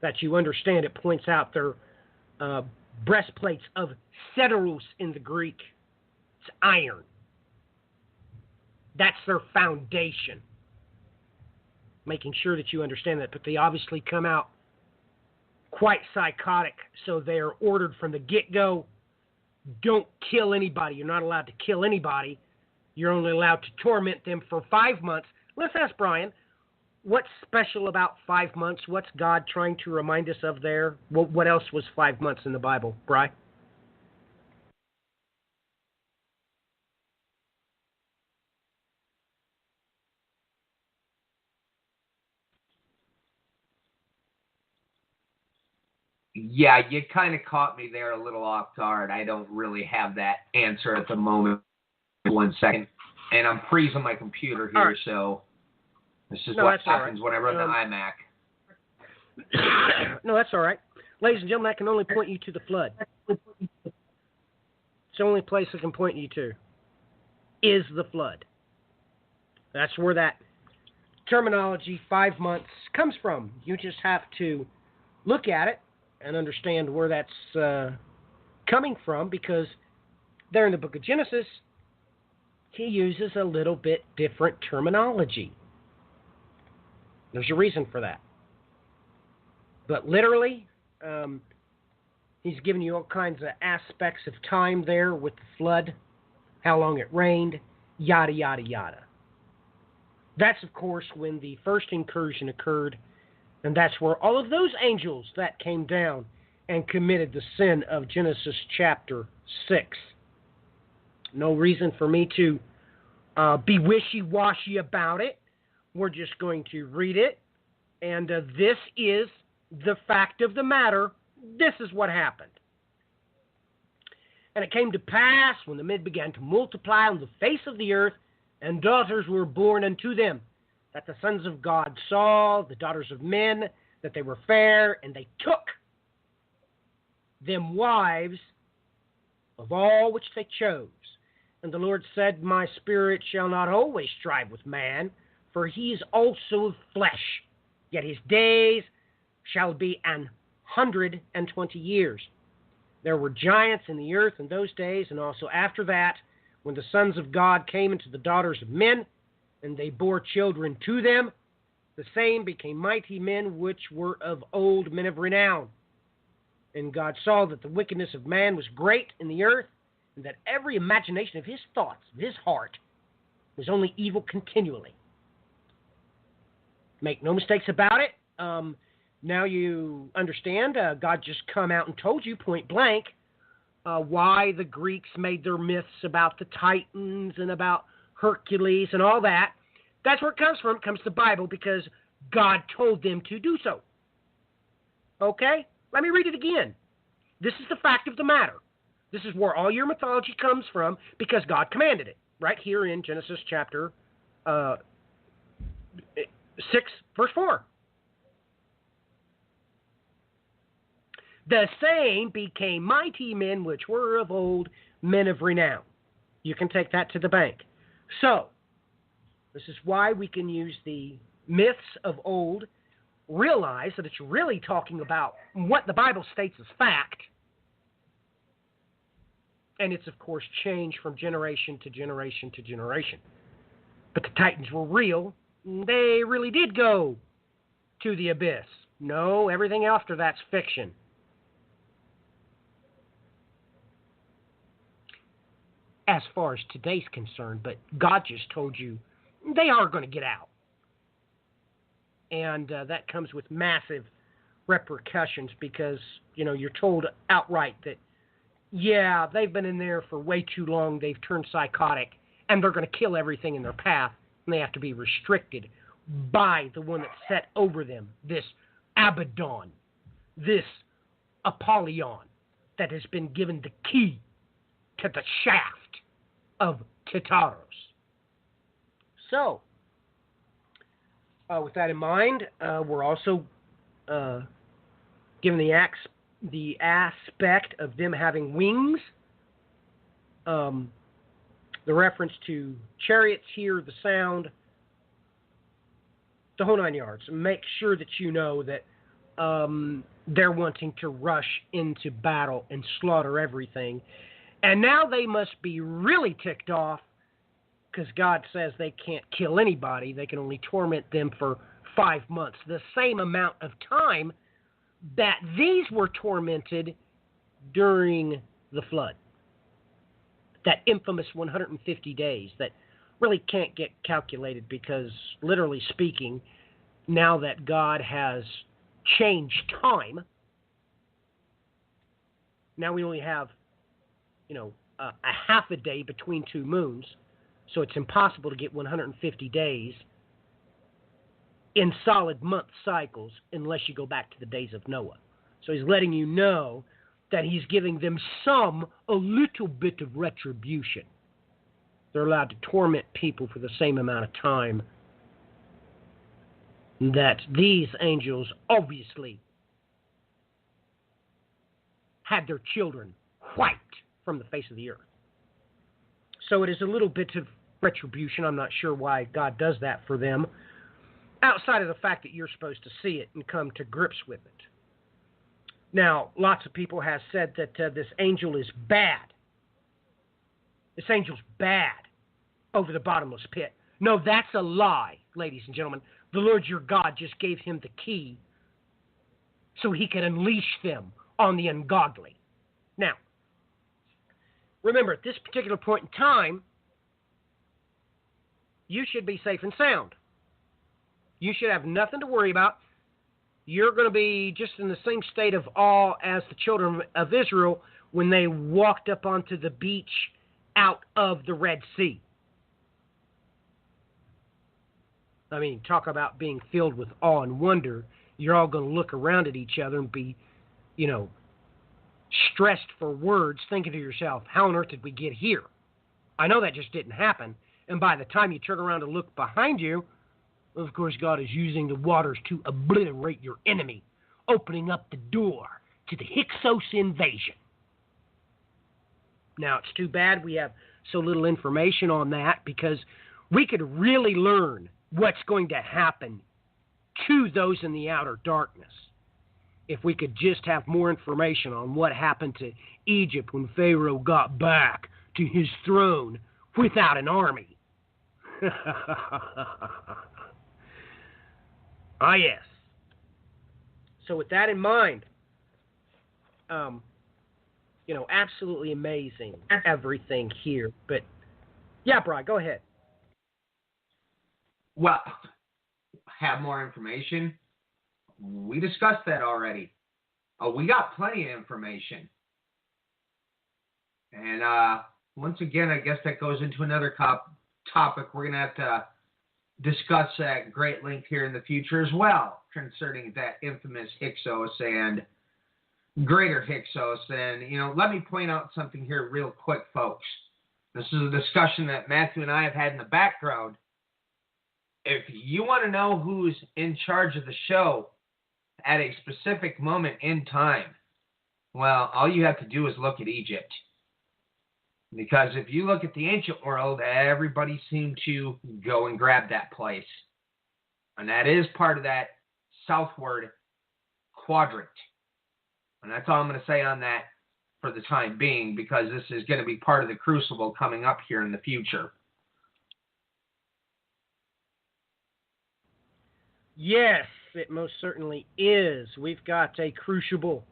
that you understand. It points out their breastplates of Ceteros in the Greek. It's iron. That's their foundation. Making sure that you understand that. But they obviously come out quite psychotic, so they are ordered from the get-go, don't kill anybody. You're not allowed to kill anybody. You're only allowed to torment them for 5 months. Let's ask Brian, what's special about 5 months? What's God trying to remind us of there? What else was 5 months in the Bible, Brian? Yeah, you kind of caught me there a little off guard. I don't really have that answer at the moment. 1 second. And I'm freezing my computer here, right. So this is what happens when I run the iMac. No, that's all right. Ladies and gentlemen, I can only point you to the flood. It's the only place I can point you to is the flood. That's where that terminology, 5 months, comes from. You just have to look at it and understand where that's coming from, because there in the book of Genesis, he uses a little bit different terminology. There's a reason for that. But literally, he's giving you all kinds of aspects of time there with the flood, how long it rained, yada, yada, yada. That's, of course, when the first incursion occurred, and that's where all of those angels that came down and committed the sin of Genesis chapter 6. No reason for me to be wishy-washy about it. We're just going to read it. And this is the fact of the matter. This is what happened. And it came to pass when the men began to multiply on the face of the earth, and daughters were born unto them, that the sons of God saw, the daughters of men, that they were fair, and they took them wives of all which they chose. And the Lord said, My spirit shall not always strive with man, for he is also of flesh. Yet his days shall be 120 years. There were giants in the earth in those days, and also after that, when the sons of God came into the daughters of men, and they bore children to them, the same became mighty men which were of old, men of renown. And God saw that the wickedness of man was great in the earth, and that every imagination of his thoughts, of his heart, was only evil continually. Make no mistakes about it. Now you understand, God just come out and told you point blank why the Greeks made their myths about the Titans and about Hercules and all that. That's where it comes from. It comes to the Bible because God told them to do so. Okay? Let me read it again. This is the fact of the matter. This is where all your mythology comes from because God commanded it. Right here in Genesis chapter 6, verse 4. The same became mighty men which were of old, men of renown. You can take that to the bank. So, this is why we can use the myths of old realize that it's really talking about what the Bible states as fact. And it's, of course, changed from generation to generation to generation. But the Titans were real. They really did go to the abyss. No, everything after that's fiction. As far as today's concerned, but God just told you they are going to get out. And that comes with massive repercussions because, you're told outright that, yeah, they've been in there for way too long, they've turned psychotic, and they're going to kill everything in their path, and they have to be restricted by the one that's set over them, this Abaddon, this Apollyon that has been given the key to the shaft of Tartarus. So, with that in mind, we're also given the aspect of them having wings. The reference to chariots, hear the sound, the whole 9 yards. Make sure that you know that they're wanting to rush into battle and slaughter everything. And now they must be really ticked off because God says they can't kill anybody. They can only torment them for 5 months, the same amount of time that these were tormented during the flood. That infamous 150 days that really can't get calculated because, literally speaking, now that God has changed time, now we only have, a half a day between two moons, so it's impossible to get 150 days in solid month cycles unless you go back to the days of Noah. So he's letting you know that he's giving them a little bit of retribution. They're allowed to torment people for the same amount of time that these angels obviously had their children wiped from the face of the earth. So it is a little bit of retribution. I'm not sure why God does that for them, outside of the fact that you're supposed to see it and come to grips with it. Now, lots of people have said that this angel is bad. This angel's bad over the bottomless pit. No, that's a lie, ladies and gentlemen. The Lord your God just gave him the key so he could unleash them on the ungodly. Now, remember, at this particular point in time, you should be safe and sound. You should have nothing to worry about. You're going to be just in the same state of awe as the children of Israel when they walked up onto the beach out of the Red Sea. I mean, talk about being filled with awe and wonder. You're all going to look around at each other and be, stressed for words, thinking to yourself, how on earth did we get here? I know that just didn't happen. And by the time you turn around to look behind you, of course, God is using the waters to obliterate your enemy, opening up the door to the Hyksos invasion. Now, it's too bad we have so little information on that because we could really learn what's going to happen to those in the outer darkness if we could just have more information on what happened to Egypt when Pharaoh got back to his throne without an army. Ah, yes. So with that in mind, absolutely amazing, everything here. But, yeah, Brian, go ahead. Well, have more information? We discussed that already. We got plenty of information. And once again, I guess that goes into another topic we're going to have to discuss at great length here in the future as well, concerning that infamous Hyksos and greater Hyksos. And, let me point out something here real quick, folks. This is a discussion that Matthew and I have had in the background. If you want to know who's in charge of the show at a specific moment in time, well, all you have to do is look at Egypt. Because if you look at the ancient world, everybody seemed to go and grab that place. And that is part of that southward quadrant. And that's all I'm going to say on that for the time being, because this is going to be part of the crucible coming up here in the future. Yes, it most certainly is. We've got a crucible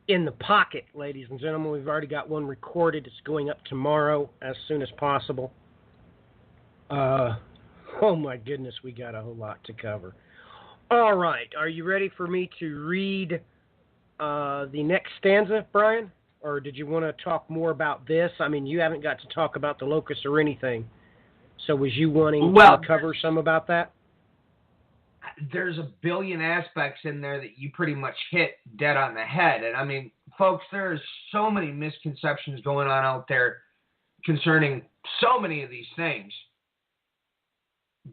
in the pocket, ladies and gentlemen. We've already got one recorded. It's going up tomorrow as soon as possible. Oh my goodness, we got a whole lot to cover. All right, are you ready for me to read the next stanza, Brian? Or did you want to talk more about this? I mean, you haven't got to talk about the locust or anything. So was you wanting to cover some about that? There's a billion aspects in there that you pretty much hit dead on the head. And I mean, folks, there's so many misconceptions going on out there concerning so many of these things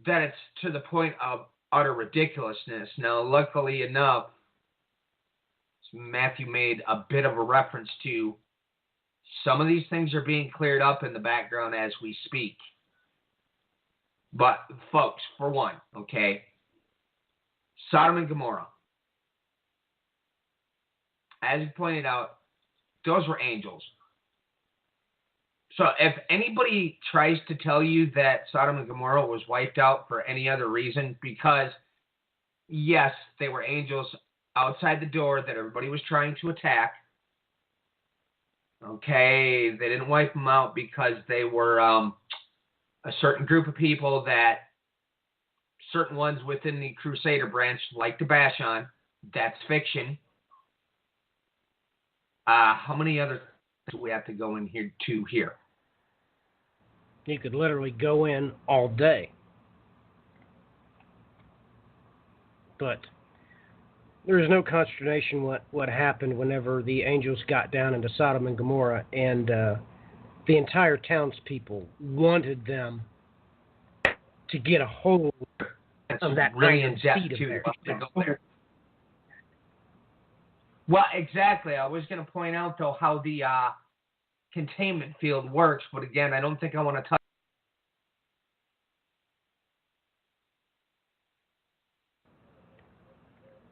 that it's to the point of utter ridiculousness. Now, luckily enough, Matthew made a bit of a reference to some of these things are being cleared up in the background as we speak. But, folks, for one, okay, Sodom and Gomorrah, as you pointed out, those were angels. So if anybody tries to tell you that Sodom and Gomorrah was wiped out for any other reason, because, yes, they were angels outside the door that everybody was trying to attack, okay, they didn't wipe them out because they were a certain group of people that certain ones within the Crusader branch like to bash on. That's fiction. How many other things do we have to go in here to here? You could literally go in all day. But there is no consternation what happened whenever the angels got down into Sodom and Gomorrah, and the entire townspeople wanted them to get a hold of that really iron in depth seed of too. theirs. Well, exactly. I was going to point out, though, how the containment field works, but again, I don't think I want to touch.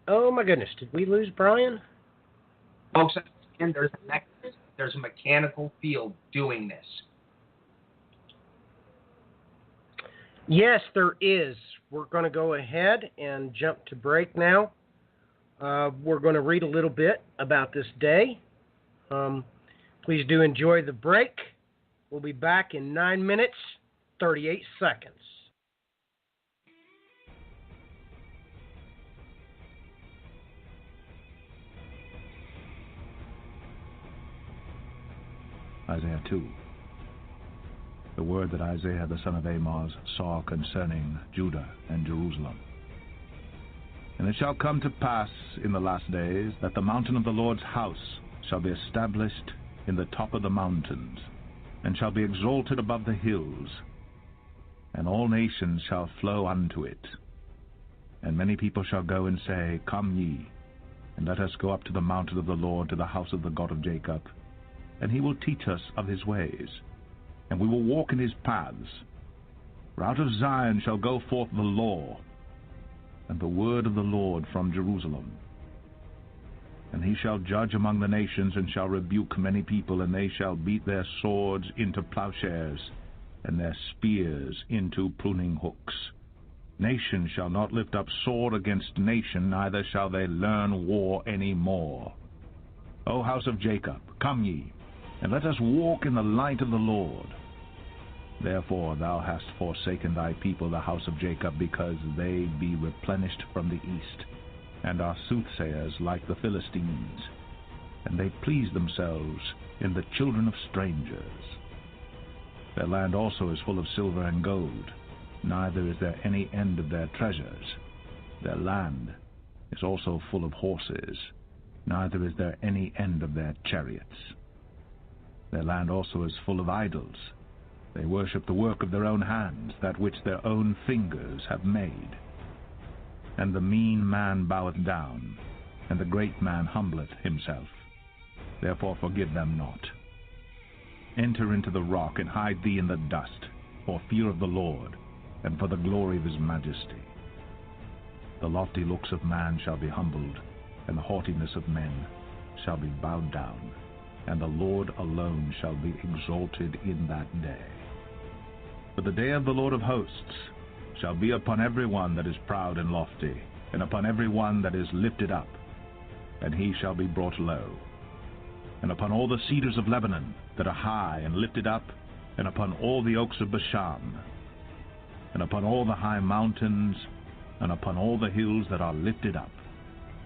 Oh my goodness, did we lose Brian? Folks, and there's a mechanical field doing this. Yes, there is. We're going to go ahead and jump to break now. We're going to read a little bit about this day. Please do enjoy the break. We'll be back in 9 minutes, 38 seconds. Isaiah 2. The word that Isaiah the son of Amoz saw concerning Judah and Jerusalem. And it shall come to pass in the last days that the mountain of the Lord's house shall be established in the top of the mountains, and shall be exalted above the hills, and all nations shall flow unto it. And many people shall go and say, Come ye, and let us go up to the mountain of the Lord, to the house of the God of Jacob, and he will teach us of his ways, and we will walk in his paths. For out of Zion shall go forth the law, and the word of the Lord from Jerusalem. And he shall judge among the nations, and shall rebuke many people, and they shall beat their swords into plowshares, and their spears into pruning hooks. Nation shall not lift up sword against nation, neither shall they learn war any more. O house of Jacob, come ye, and let us walk in the light of the Lord. Therefore thou hast forsaken thy people, the house of Jacob, because they be replenished from the east, and are soothsayers like the Philistines, and they please themselves in the children of strangers. Their land also is full of silver and gold, neither is there any end of their treasures. Their land is also full of horses, neither is there any end of their chariots. Their land also is full of idols. They worship the work of their own hands, that which their own fingers have made. And the mean man boweth down, and the great man humbleth himself. Therefore forgive them not. Enter into the rock, and hide thee in the dust, for fear of the Lord, and for the glory of his majesty. The lofty looks of man shall be humbled, and the haughtiness of men shall be bowed down, and the Lord alone shall be exalted in that day. For the day of the Lord of hosts shall be upon every one that is proud and lofty, and upon every one that is lifted up, and he shall be brought low. And upon all the cedars of Lebanon that are high and lifted up, and upon all the oaks of Bashan, and upon all the high mountains, and upon all the hills that are lifted up,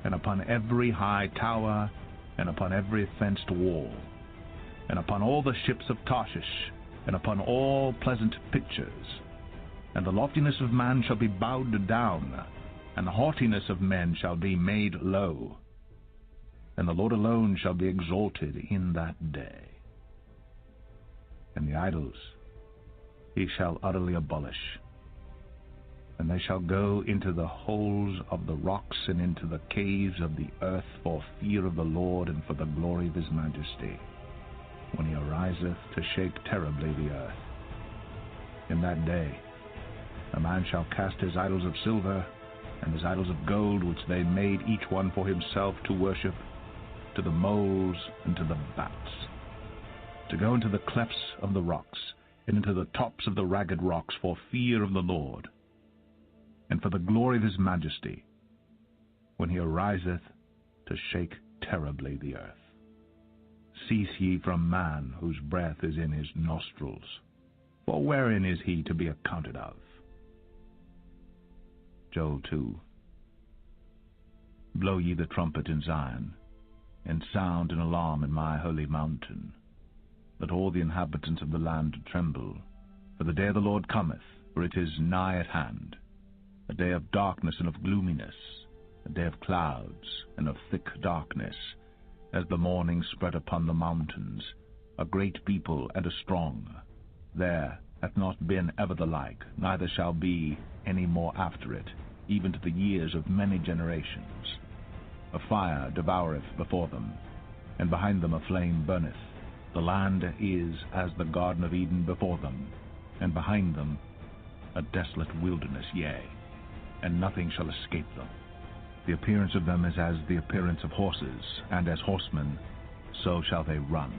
and upon every high tower, and upon every fenced wall, and upon all the ships of Tarshish, and upon all pleasant pictures. And the loftiness of man shall be bowed down, and the haughtiness of men shall be made low. And the Lord alone shall be exalted in that day. And the idols he shall utterly abolish. And they shall go into the holes of the rocks and into the caves of the earth for fear of the Lord and for the glory of his majesty, when he ariseth to shake terribly the earth. In that day a man shall cast his idols of silver and his idols of gold, which they made each one for himself to worship, to the moles and to the bats, to go into the clefts of the rocks and into the tops of the ragged rocks for fear of the Lord, and for the glory of his majesty, when he ariseth to shake terribly the earth. Cease ye from man, whose breath is in his nostrils, for wherein is he to be accounted of? Joel 2. Blow ye the trumpet in Zion, and sound an alarm in my holy mountain. Let all the inhabitants of the land tremble, for the day of the Lord cometh, for it is nigh at hand, a day of darkness and of gloominess, a day of clouds and of thick darkness, as the morning spread upon the mountains, a great people and a strong. There hath not been ever the like, neither shall be any more after it, even to the years of many generations. A fire devoureth before them, and behind them a flame burneth. The land is as the Garden of Eden before them, and behind them a desolate wilderness, yea, and nothing shall escape them. The appearance of them is as the appearance of horses, and as horsemen, so shall they run.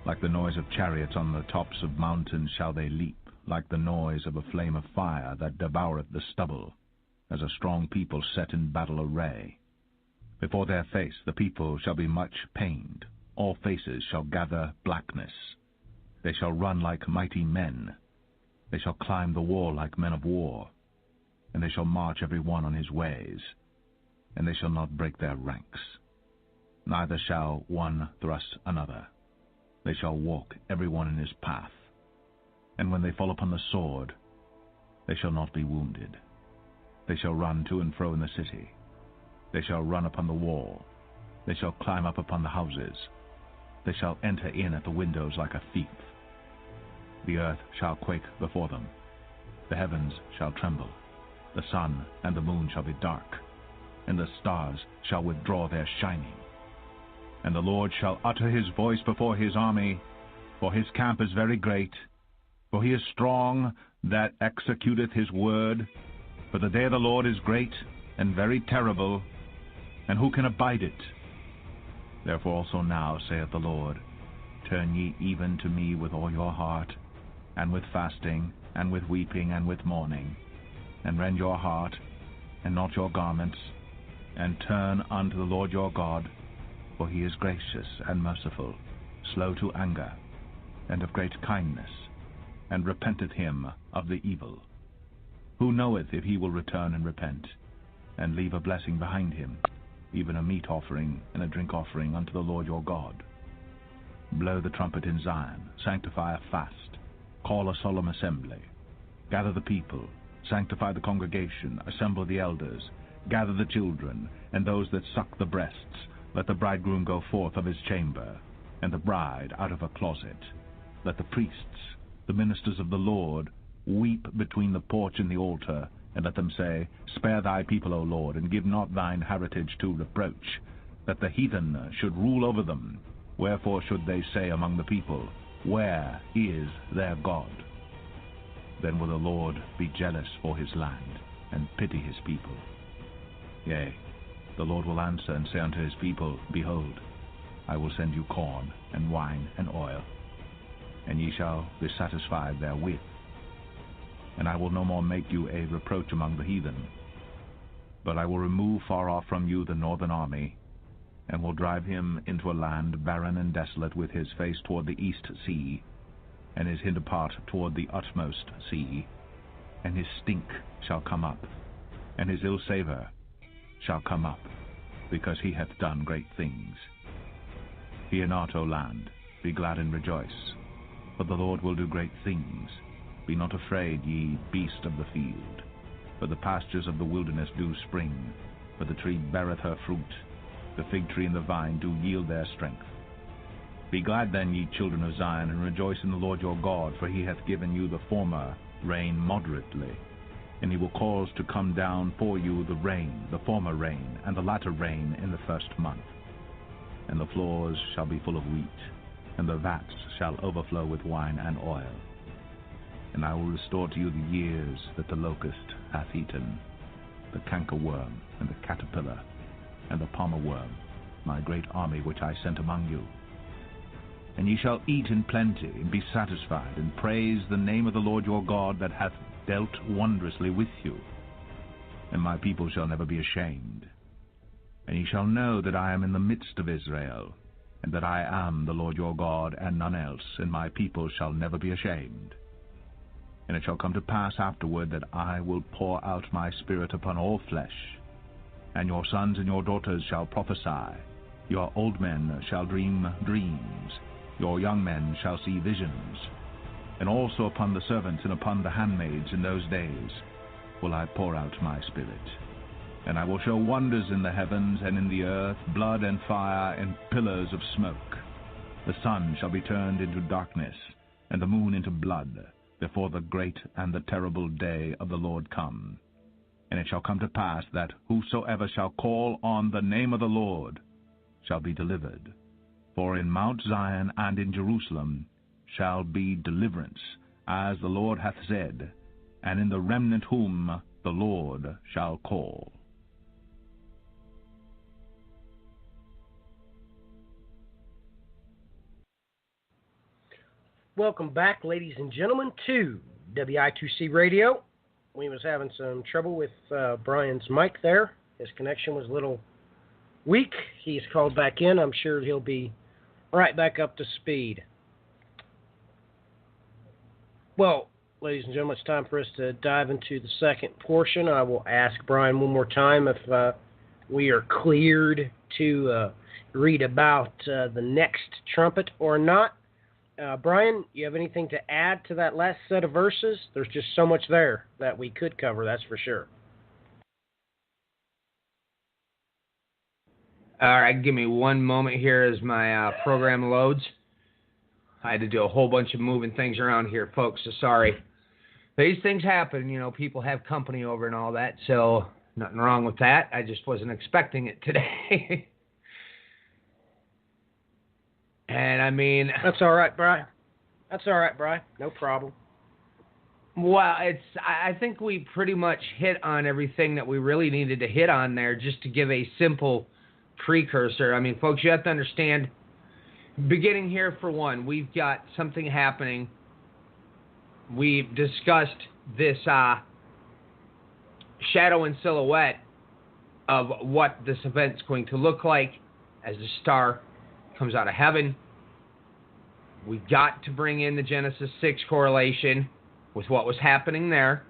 Like the noise of chariots on the tops of mountains shall they leap, like the noise of a flame of fire that devoureth the stubble, as a strong people set in battle array. Before their face the people shall be much pained, all faces shall gather blackness. They shall run like mighty men, they shall climb the wall like men of war, and they shall march every one on his ways, and they shall not break their ranks. Neither shall one thrust another. They shall walk every one in his path. And when they fall upon the sword, they shall not be wounded. They shall run to and fro in the city. They shall run upon the wall. They shall climb up upon the houses. They shall enter in at the windows like a thief. The earth shall quake before them. The heavens shall tremble. The sun and the moon shall be dark, and the stars shall withdraw their shining. And the Lord shall utter his voice before his army, for his camp is very great, for he is strong that executeth his word. For the day of the Lord is great and very terrible, and who can abide it? Therefore also now, saith the Lord, turn ye even to me with all your heart, and with fasting, and with weeping, and with mourning, and rend your heart, and not your garments, and turn unto the Lord your God, for he is gracious and merciful, slow to anger, and of great kindness, and repenteth him of the evil. Who knoweth if he will return and repent, and leave a blessing behind him, even a meat offering and a drink offering unto the Lord your God? Blow the trumpet in Zion, sanctify a fast, call a solemn assembly, gather the people, sanctify the congregation, assemble the elders, gather the children, and those that suck the breasts. Let the bridegroom go forth of his chamber, and the bride out of her closet. Let the priests, the ministers of the Lord, weep between the porch and the altar, and let them say, Spare thy people, O Lord, and give not thine heritage to reproach, that the heathen should rule over them. Wherefore should they say among the people, Where is their God? Then will the Lord be jealous for his land, and pity his people. Yea, the Lord will answer and say unto his people, Behold, I will send you corn, and wine, and oil, and ye shall be satisfied therewith. And I will no more make you a reproach among the heathen, but I will remove far off from you the northern army, and will drive him into a land barren and desolate, with his face toward the east sea, and his hinder part toward the utmost sea. And his stink shall come up, and his ill savour shall come up, because he hath done great things. Fear not, O land, be glad and rejoice, for the Lord will do great things. Be not afraid, ye beasts of the field, for the pastures of the wilderness do spring, for the tree beareth her fruit, the fig tree and the vine do yield their strength. Be glad then, ye children of Zion, and rejoice in the Lord your God, for he hath given you the former rain moderately, and he will cause to come down for you the rain, the former rain, and the latter rain in the first month. And the floors shall be full of wheat, and the vats shall overflow with wine and oil. And I will restore to you the years that the locust hath eaten, the cankerworm, and the caterpillar, and the palmer worm, my great army which I sent among you. And ye shall eat in plenty, and be satisfied, and praise the name of the Lord your God, that hath dealt wondrously with you. And my people shall never be ashamed. And ye shall know that I am in the midst of Israel, and that I am the Lord your God, and none else, and my people shall never be ashamed. And it shall come to pass afterward that I will pour out my spirit upon all flesh, and your sons and your daughters shall prophesy, your old men shall dream dreams, your young men shall see visions, and also upon the servants and upon the handmaids in those days will I pour out my spirit. And I will show wonders in the heavens and in the earth, blood and fire and pillars of smoke. The sun shall be turned into darkness, and the moon into blood, before the great and the terrible day of the Lord come. And it shall come to pass that whosoever shall call on the name of the Lord shall be delivered. For in Mount Zion and in Jerusalem shall be deliverance, as the Lord hath said, and in the remnant whom the Lord shall call. Welcome back, ladies and gentlemen, to WI2C Radio. We was having some trouble with Brian's mic there. His connection was a little weak. He's called back in. I'm sure he'll be right back up to speed. Well, ladies and gentlemen, it's time for us to dive into the second portion. I will ask Brian one more time if we are cleared to read about the next trumpet or not. Brian, you have anything to add to that last set of verses? There's just so much there that we could cover, that's for sure. All right, give me one moment here as my program loads. I had to do a whole bunch of moving things around here, folks, so sorry. These things happen, you know, people have company over and all that, so nothing wrong with that. I just wasn't expecting it today. And I mean... That's all right, Brian. That's all right, Brian. No problem. Well, I think we pretty much hit on everything that we really needed to hit on there, just to give a simple precursor. I mean, folks, you have to understand, beginning here for one, we've got something happening. We've discussed this shadow and silhouette of what this event's going to look like as the star comes out of heaven. We've got to bring in the Genesis 6 correlation with what was happening there.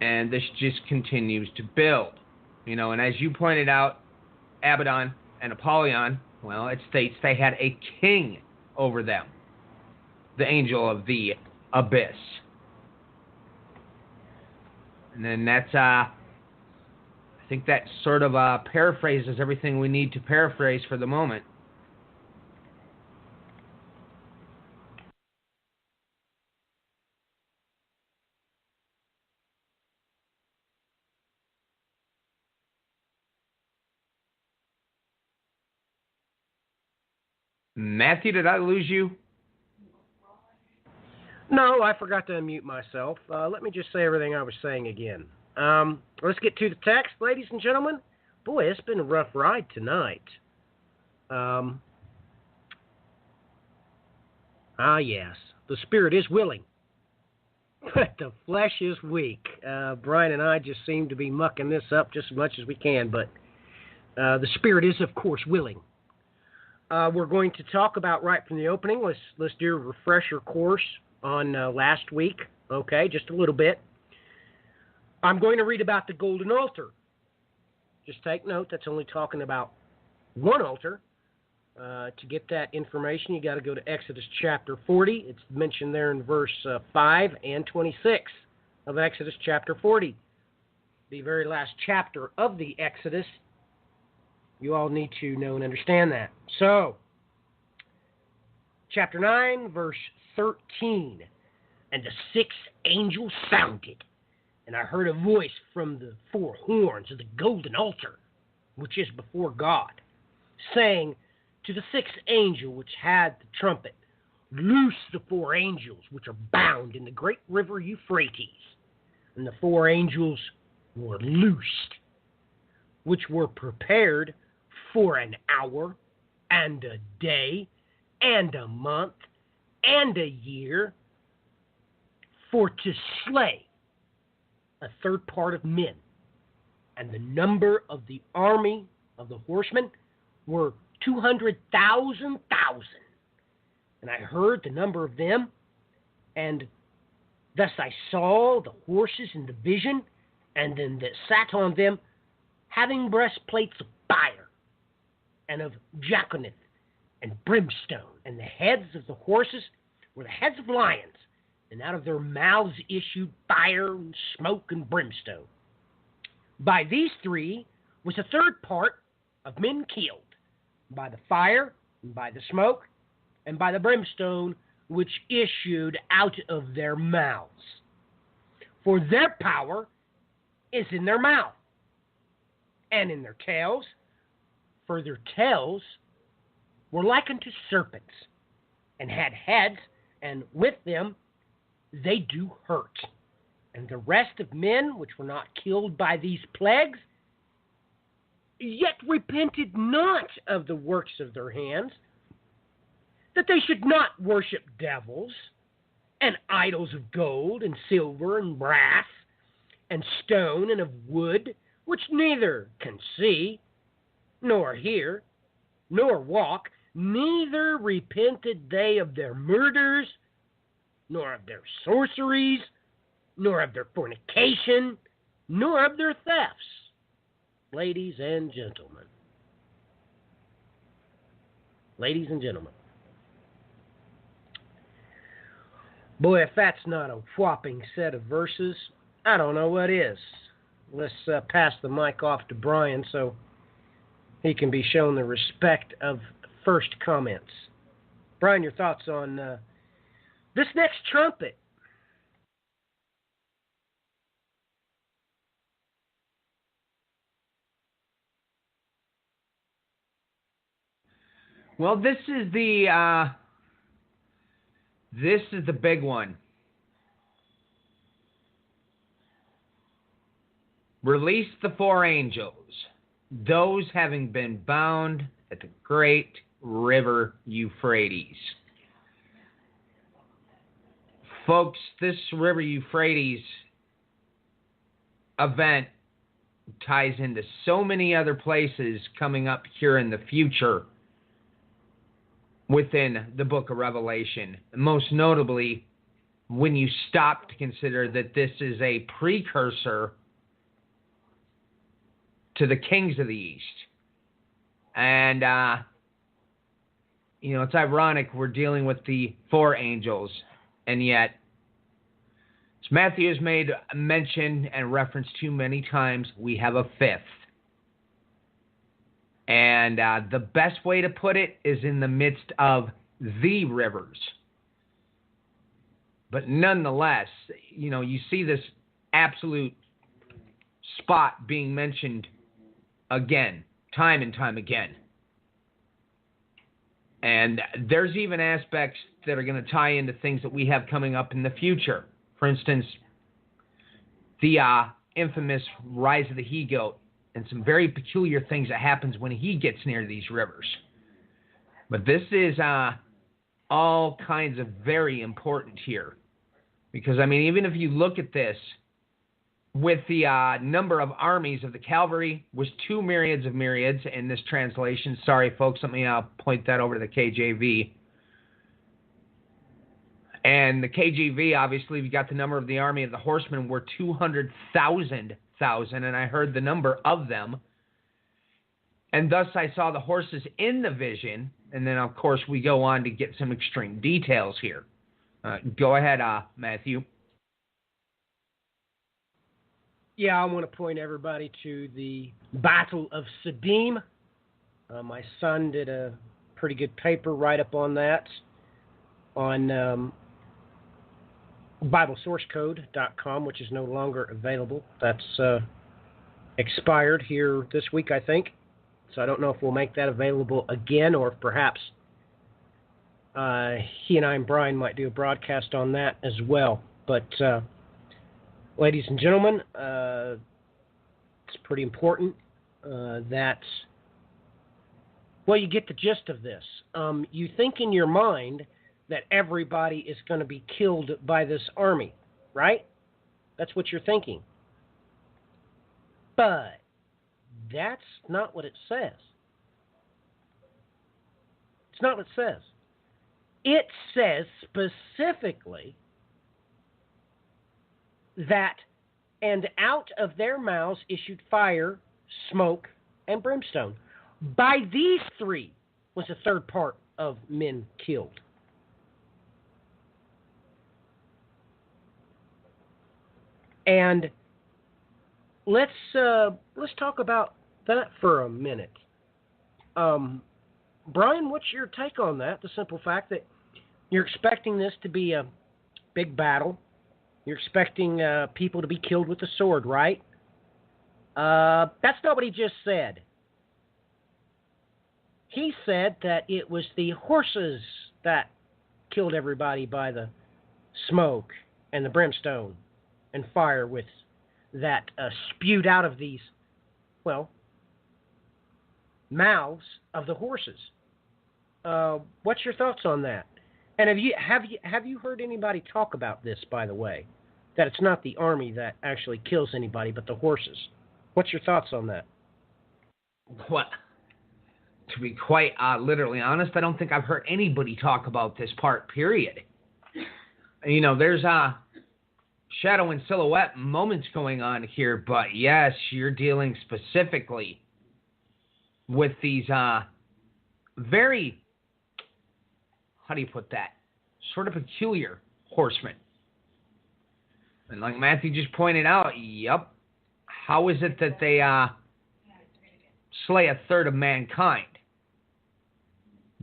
And this just continues to build. You know, and as you pointed out, Abaddon and Apollyon, well, it states they had a king over them, the angel of the abyss. And then that's, I think that sort of paraphrases everything we need to paraphrase for the moment. Matthew, did I lose you? No, I forgot to unmute myself. Let me just say everything I was saying again. Let's get to the text, ladies and gentlemen. Boy, it's been a rough ride tonight. Yes, the spirit is willing, but the flesh is weak. Brian and I just seem to be mucking this up just as much as we can, but the spirit is, of course, willing. We're going to talk about right from the opening. Let's do a refresher course on last week. Okay, just a little bit. I'm going to read about the golden altar. Just take note, that's only talking about one altar. To get that information, you got to go to Exodus chapter 40. It's mentioned there in verse 5 and 26 of Exodus chapter 40. The very last chapter of the Exodus. You all need to know and understand that. So, chapter 9, verse 13. And the sixth angel sounded, and I heard a voice from the four horns of the golden altar, which is before God, saying to the sixth angel which had the trumpet, loose the four angels which are bound in the great river Euphrates. And the four angels were loosed, which were prepared for an hour, and a day, and a month, and a year, for to slay a third part of men. And the number of the army of the horsemen were 200,000. And I heard the number of them, and thus I saw the horses in the vision, and them that sat on them, having breastplates of fire, and of jacinth, and brimstone, and the heads of the horses were the heads of lions, and out of their mouths issued fire, and smoke, and brimstone. By these three was a third part of men killed, by the fire, and by the smoke, and by the brimstone which issued out of their mouths. For their power is in their mouth, and in their tails, for their tails were like unto serpents, and had heads, and with them they do hurt. And the rest of men which were not killed by these plagues, yet repented not of the works of their hands, that they should not worship devils, and idols of gold, and silver, and brass, and stone, and of wood, which neither can see, nor hear, nor walk, neither repented they of their murders, nor of their sorceries, nor of their fornication, nor of their thefts. Ladies and gentlemen. Ladies and gentlemen. Boy, if that's not a whopping set of verses, I don't know what is. Let's pass the mic off to Brian so he can be shown the respect of first comments. Brian, your thoughts on this next trumpet? Well, this is the big one. Release the four angels, those having been bound at the great river Euphrates. Folks, this river Euphrates event ties into so many other places coming up here in the future within the book of Revelation. Most notably, when you stop to consider that this is a precursor to the kings of the East. And, it's ironic we're dealing with the four angels, and yet, as Matthew has made mention and reference to many times, we have a fifth. And the best way to put it is in the midst of the rivers. But nonetheless, you see this absolute spot being mentioned again, time and time again. And there's even aspects that are going to tie into things that we have coming up in the future. For instance, the infamous rise of the he-goat and some very peculiar things that happens when he gets near these rivers. But this is all kinds of very important here. Because, I mean, even if you look at this, with the number of armies of the cavalry was 2 myriads of myriads in this translation. Sorry, folks, let me point that over to the KJV. And the KJV, obviously, we got the number of the army of the horsemen were 200,000, and I heard the number of them. And thus I saw the horses in the vision, and then, of course, we go on to get some extreme details here. Go ahead, Matthew. Yeah, I want to point everybody to the Battle of Siddim. My son did a pretty good paper write-up on that on BibleSourceCode.com, which is no longer available. That's expired here this week, I think. So I don't know if we'll make that available again, or if perhaps he and I and Brian might do a broadcast on that as well. But ladies and gentlemen, it's pretty important that, well, you get the gist of this. You think in your mind that everybody is going to be killed by this army, right? That's what you're thinking. But that's not what it says. It's not what it says. It says specifically that, and out of their mouths issued fire, smoke, and brimstone. By these three was a third part of men killed. And let's talk about that for a minute. Brian, what's your take on that? The simple fact that you're expecting this to be a big battle. You're expecting people to be killed with the sword, right? That's not what he just said. He said that it was the horses that killed everybody by the smoke and the brimstone and fire with that spewed out of these, well, mouths of the horses. What's your thoughts on that? And have you heard anybody talk about this, by the way? That it's not the army that actually kills anybody, but the horses. What's your thoughts on that? What? To be quite literally honest, I don't think I've heard anybody talk about this part, period. You know, there's shadow and silhouette moments going on here, but yes, you're dealing specifically with these very, how do you put that, sort of peculiar horsemen. And like Matthew just pointed out, yep, how is it that they slay a third of mankind?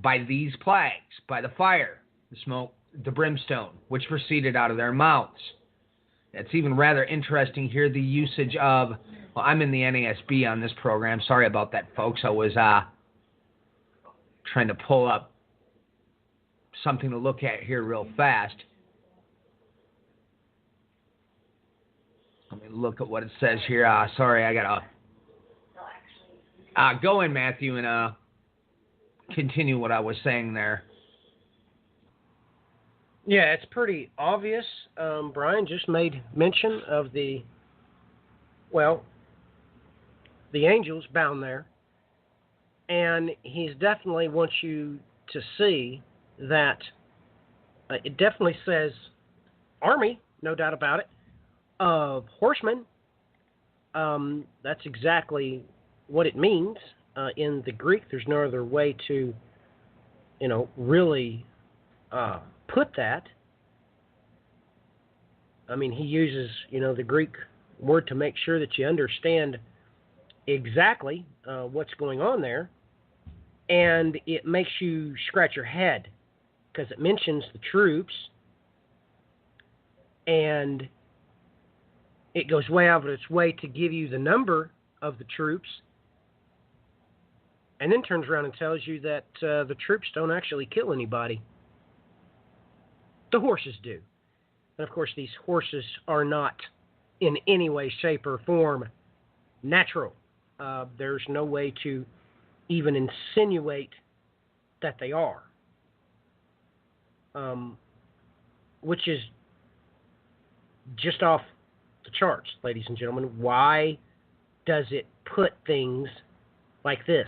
By these plagues, by the fire, the smoke, the brimstone, which proceeded out of their mouths. It's even rather interesting here, the usage of, well, I'm in the NASB on this program. Sorry about that, folks. I was trying to pull up something to look at here real fast. Let me look at what it says here. Sorry, I got to go in, Matthew, and continue what I was saying there. Yeah, it's pretty obvious. Brian just made mention of the angels bound there. And he definitely wants you to see that it definitely says army, no doubt about it, of horsemen. That's exactly what it means in the Greek. There's no other way to, really put that. I mean, he uses, the Greek word to make sure that you understand exactly what's going on there. And it makes you scratch your head because it mentions the troops, and it goes way out of its way to give you the number of the troops, and then turns around and tells you that the troops don't actually kill anybody. The horses do. And of course, these horses are not in any way, shape, or form natural. There's no way to even insinuate that they are, which is just off the charts, ladies and gentlemen. Why does it put things like this?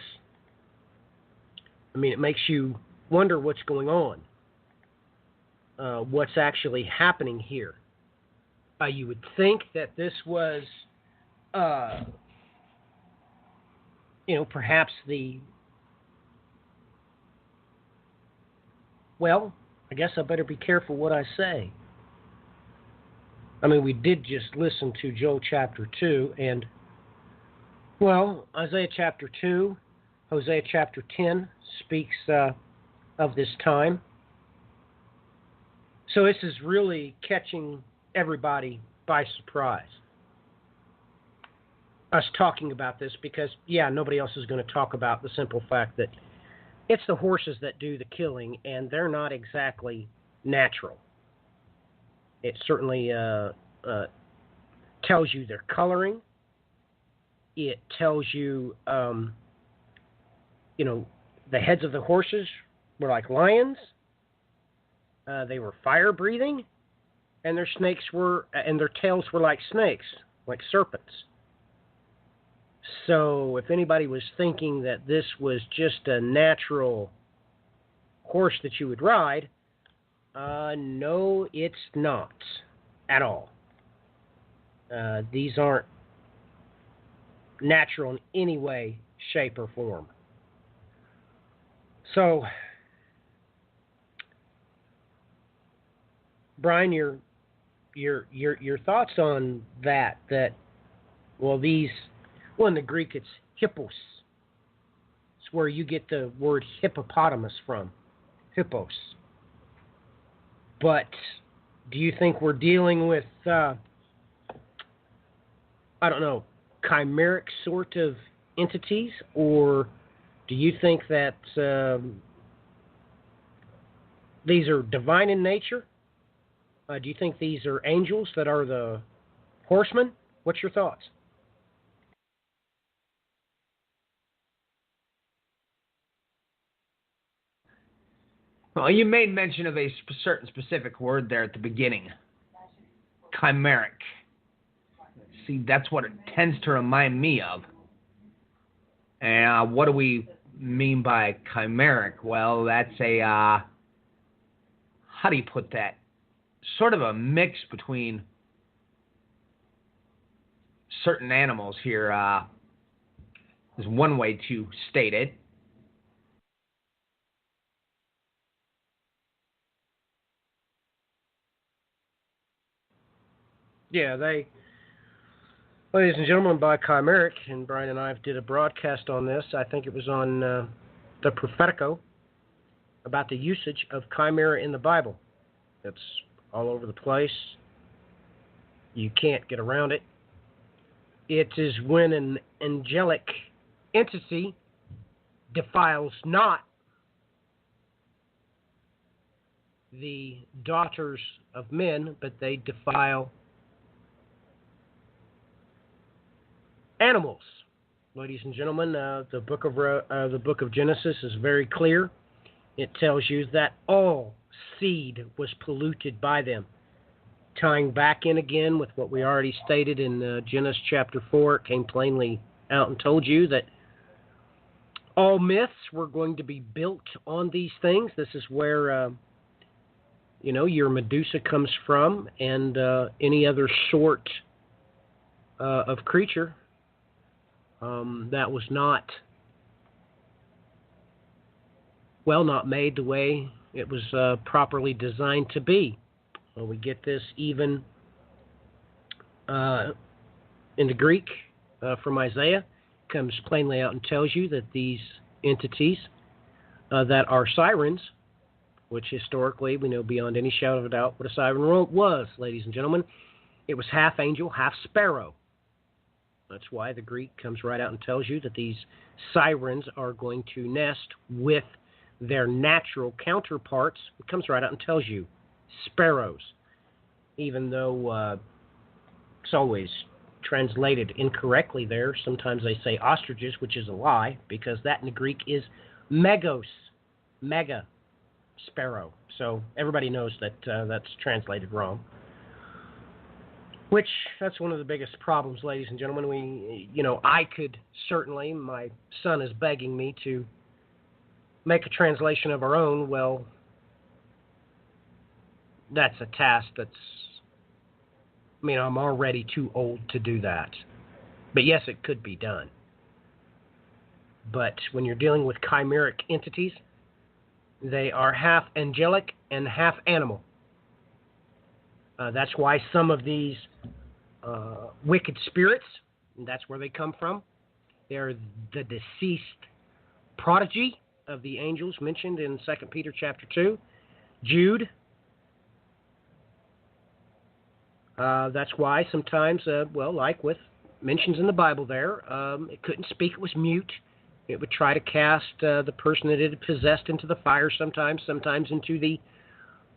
I mean, it makes you wonder what's going on, what's actually happening here. You would think that this was, perhaps well, I guess I better be careful what I say. I mean, we did just listen to Joel chapter 2, and, well, Isaiah chapter 2, Hosea chapter 10 speaks of this time. So this is really catching everybody by surprise, us talking about this, because, nobody else is going to talk about the simple fact that it's the horses that do the killing, and they're not exactly natural. It certainly tells you their coloring. It tells you, the heads of the horses were like lions. They were fire-breathing, and their tails were like snakes, like serpents. So if anybody was thinking that this was just a natural horse that you would ride, no, it's not at all. These aren't natural in any way, shape, or form. So, Brian, your thoughts on that? In the Greek it's hippos. It's where you get the word hippopotamus from, hippos. But do you think we're dealing with, chimeric sort of entities, or do you think that these are divine in nature? Do you think these are angels that are the horsemen? What's your thoughts? Well, you made mention of a certain specific word there at the beginning. Chimeric. See, that's what it tends to remind me of. And what do we mean by chimeric? Well, that's how do you put that? Sort of a mix between certain animals here. Is one way to state it. Yeah, ladies and gentlemen, by chimeric, and Brian and I did a broadcast on this. I think it was on the Prophetico, about the usage of chimera in the Bible. It's all over the place. You can't get around it. It is when an angelic entity defiles not the daughters of men, but they defile animals. Ladies and gentlemen, the book of Genesis is very clear. It tells you that all seed was polluted by them. Tying back in again with what we already stated in Genesis chapter 4, it came plainly out and told you that all myths were going to be built on these things. This is where your Medusa comes from, and any other sort of creature that was not made the way it was properly designed to be. We get this even in the Greek from Isaiah. Comes plainly out and tells you that these entities that are sirens, which historically we know beyond any shadow of a doubt what a siren was, ladies and gentlemen, it was half angel, half sparrow. That's why the Greek comes right out and tells you that these sirens are going to nest with their natural counterparts. It comes right out and tells you sparrows, even though it's always translated incorrectly there. Sometimes they say ostriches, which is a lie, because that in the Greek is megos, mega sparrow. So everybody knows that that's translated wrong. Which, that's one of the biggest problems, ladies and gentlemen. I could certainly, my son is begging me to make a translation of our own. Well, that's a task I'm already too old to do that. But yes, it could be done. But when you're dealing with chimeric entities, they are half angelic and half animal. That's why some of these wicked spirits, that's where they come from. They're the deceased prodigy of the angels mentioned in 2 Peter chapter 2. Jude. That's why sometimes, like with mentions in the Bible there, it couldn't speak, it was mute. It would try to cast the person that it had possessed into the fire sometimes into the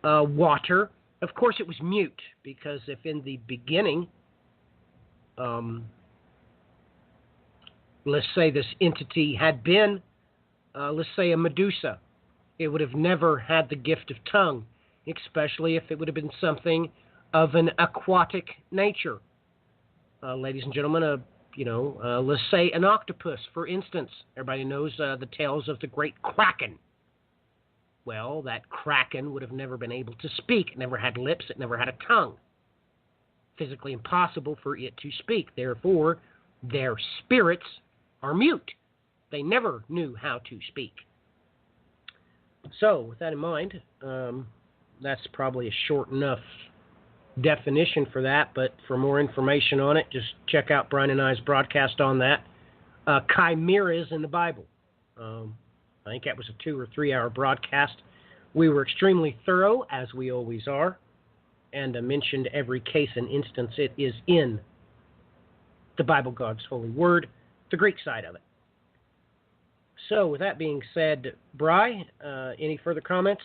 water. Of course, it was mute, because if in the beginning, let's say this entity had been, let's say a Medusa, it would have never had the gift of tongue, especially if it would have been something of an aquatic nature. Ladies and gentlemen, let's say an octopus, for instance. Everybody knows the tales of the great Kraken. Well, that Kraken would have never been able to speak. It never had lips. It never had a tongue. Physically impossible for it to speak. Therefore, their spirits are mute. They never knew how to speak. So, with that in mind, that's probably a short enough definition for that, but for more information on it, just check out Brian and I's broadcast on that. Chimeras in the Bible. I think that was a 2 or 3 hour broadcast. We were extremely thorough, as we always are, and mentioned every case and instance it is in the Bible, God's holy word, the Greek side of it. So, with that being said, Bri, any further comments?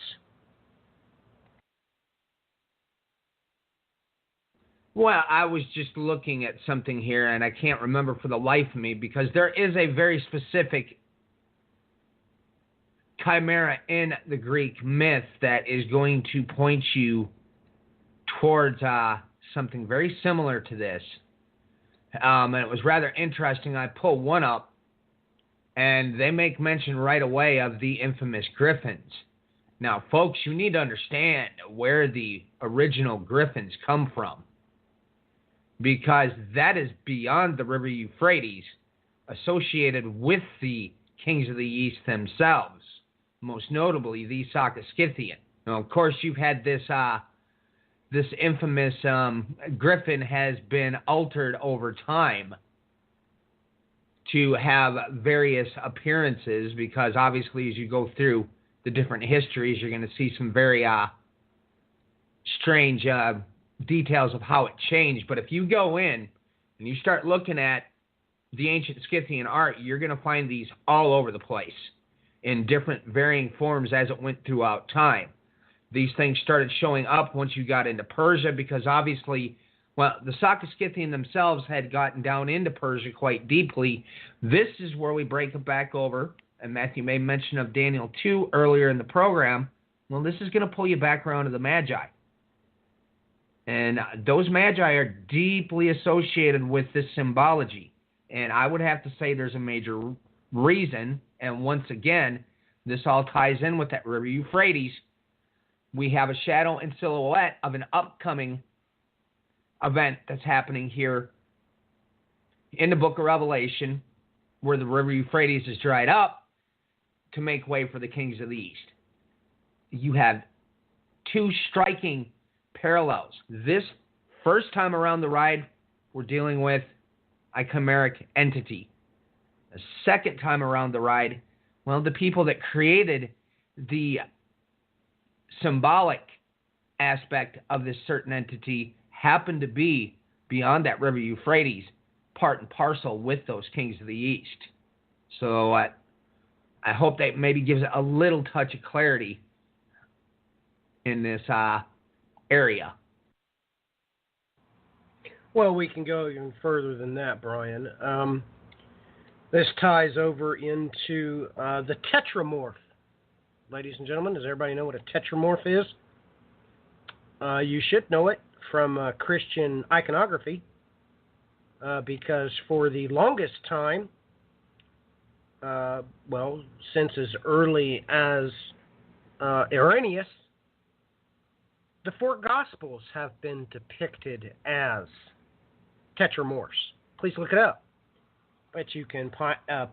Well, I was just looking at something here, and I can't remember for the life of me, because there is a very specific chimera in the Greek myth that is going to point you towards something very similar to this. And it was rather interesting. I pulled one up, and they make mention right away of the infamous griffins. Now, folks, you need to understand where the original griffins come from, because that is beyond the river Euphrates, associated with the kings of the East themselves, most notably the Saka-Scythian. Now, of course, you've had this infamous griffin has been altered over time to have various appearances, because obviously as you go through the different histories, you're going to see some very strange details of how it changed. But if you go in and you start looking at the ancient Scythian art, you're going to find these all over the place in different varying forms as it went throughout time. These things started showing up once you got into Persia, because obviously, well, the Saka-Scythian themselves had gotten down into Persia quite deeply. This is where we break it back over, and Matthew made mention of Daniel 2 earlier in the program. Well, this is going to pull you back around to the Magi. And those Magi are deeply associated with this symbology. And I would have to say there's a major reason. And once again, this all ties in with that river Euphrates. We have a shadow and silhouette of an upcoming event that's happening here in the book of Revelation, where the river Euphrates is dried up to make way for the kings of the East. You have two striking parallels. This first time around the ride, we're dealing with a chimeric entity. The second time around the ride, well, the people that created the symbolic aspect of this certain entity happen to be beyond that river Euphrates, part and parcel with those kings of the East. So I hope that maybe gives a little touch of clarity in this area. Well, we can go even further than that, Brian. This ties over into the tetramorph. Ladies and gentlemen, does everybody know what a tetramorph is? You should know it from Christian iconography, because for the longest time, since as early as Irenaeus, the four Gospels have been depicted as tetramorphs. Please look it up. But you can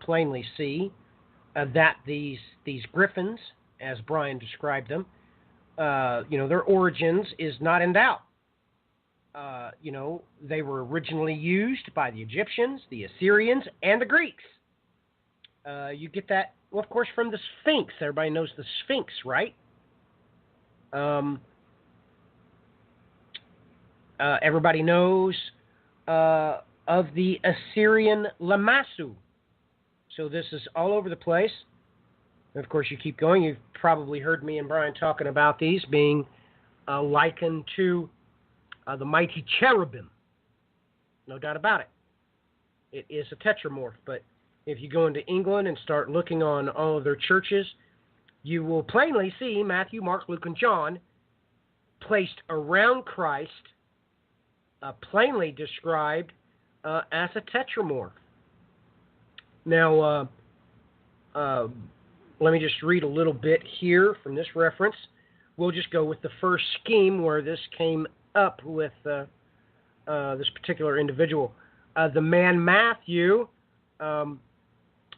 plainly see that these griffins, as Brian described them, their origins is not in doubt. They were originally used by the Egyptians, the Assyrians, and the Greeks. You get that, well, of course, from the Sphinx. Everybody knows the Sphinx, right? Everybody knows of the Assyrian Lamassu. So this is all over the place. And of course, you keep going. You've probably heard me and Brian talking about these being likened to the mighty cherubim. No doubt about it. It is a tetramorph. But if you go into England and start looking on all of their churches, you will plainly see Matthew, Mark, Luke, and John placed around Christ, plainly described as a tetramorph. Now, let me just read a little bit here from this reference. We'll just go with the first scheme where this came up with this particular individual. The man Matthew,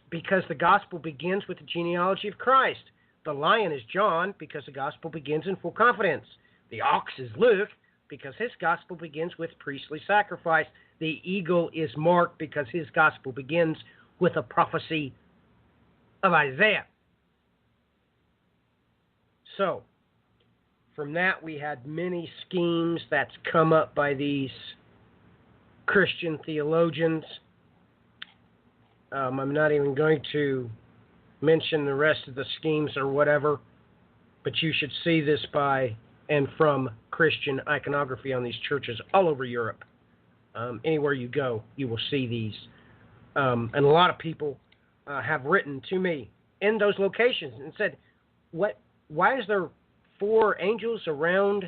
because the gospel begins with the genealogy of Christ. The lion is John, because the gospel begins in full confidence. The ox is Luke, because his gospel begins with priestly sacrifice. The eagle is Mark, because his gospel begins with a prophecy of Isaiah. So, from that we had many schemes that's come up by these Christian theologians. I'm not even going to mention the rest of the schemes or whatever, but you should see this by and from Christian iconography on these churches all over Europe. Anywhere you go, you will see these. And a lot of people have written to me in those locations and said, why is there 4 angels around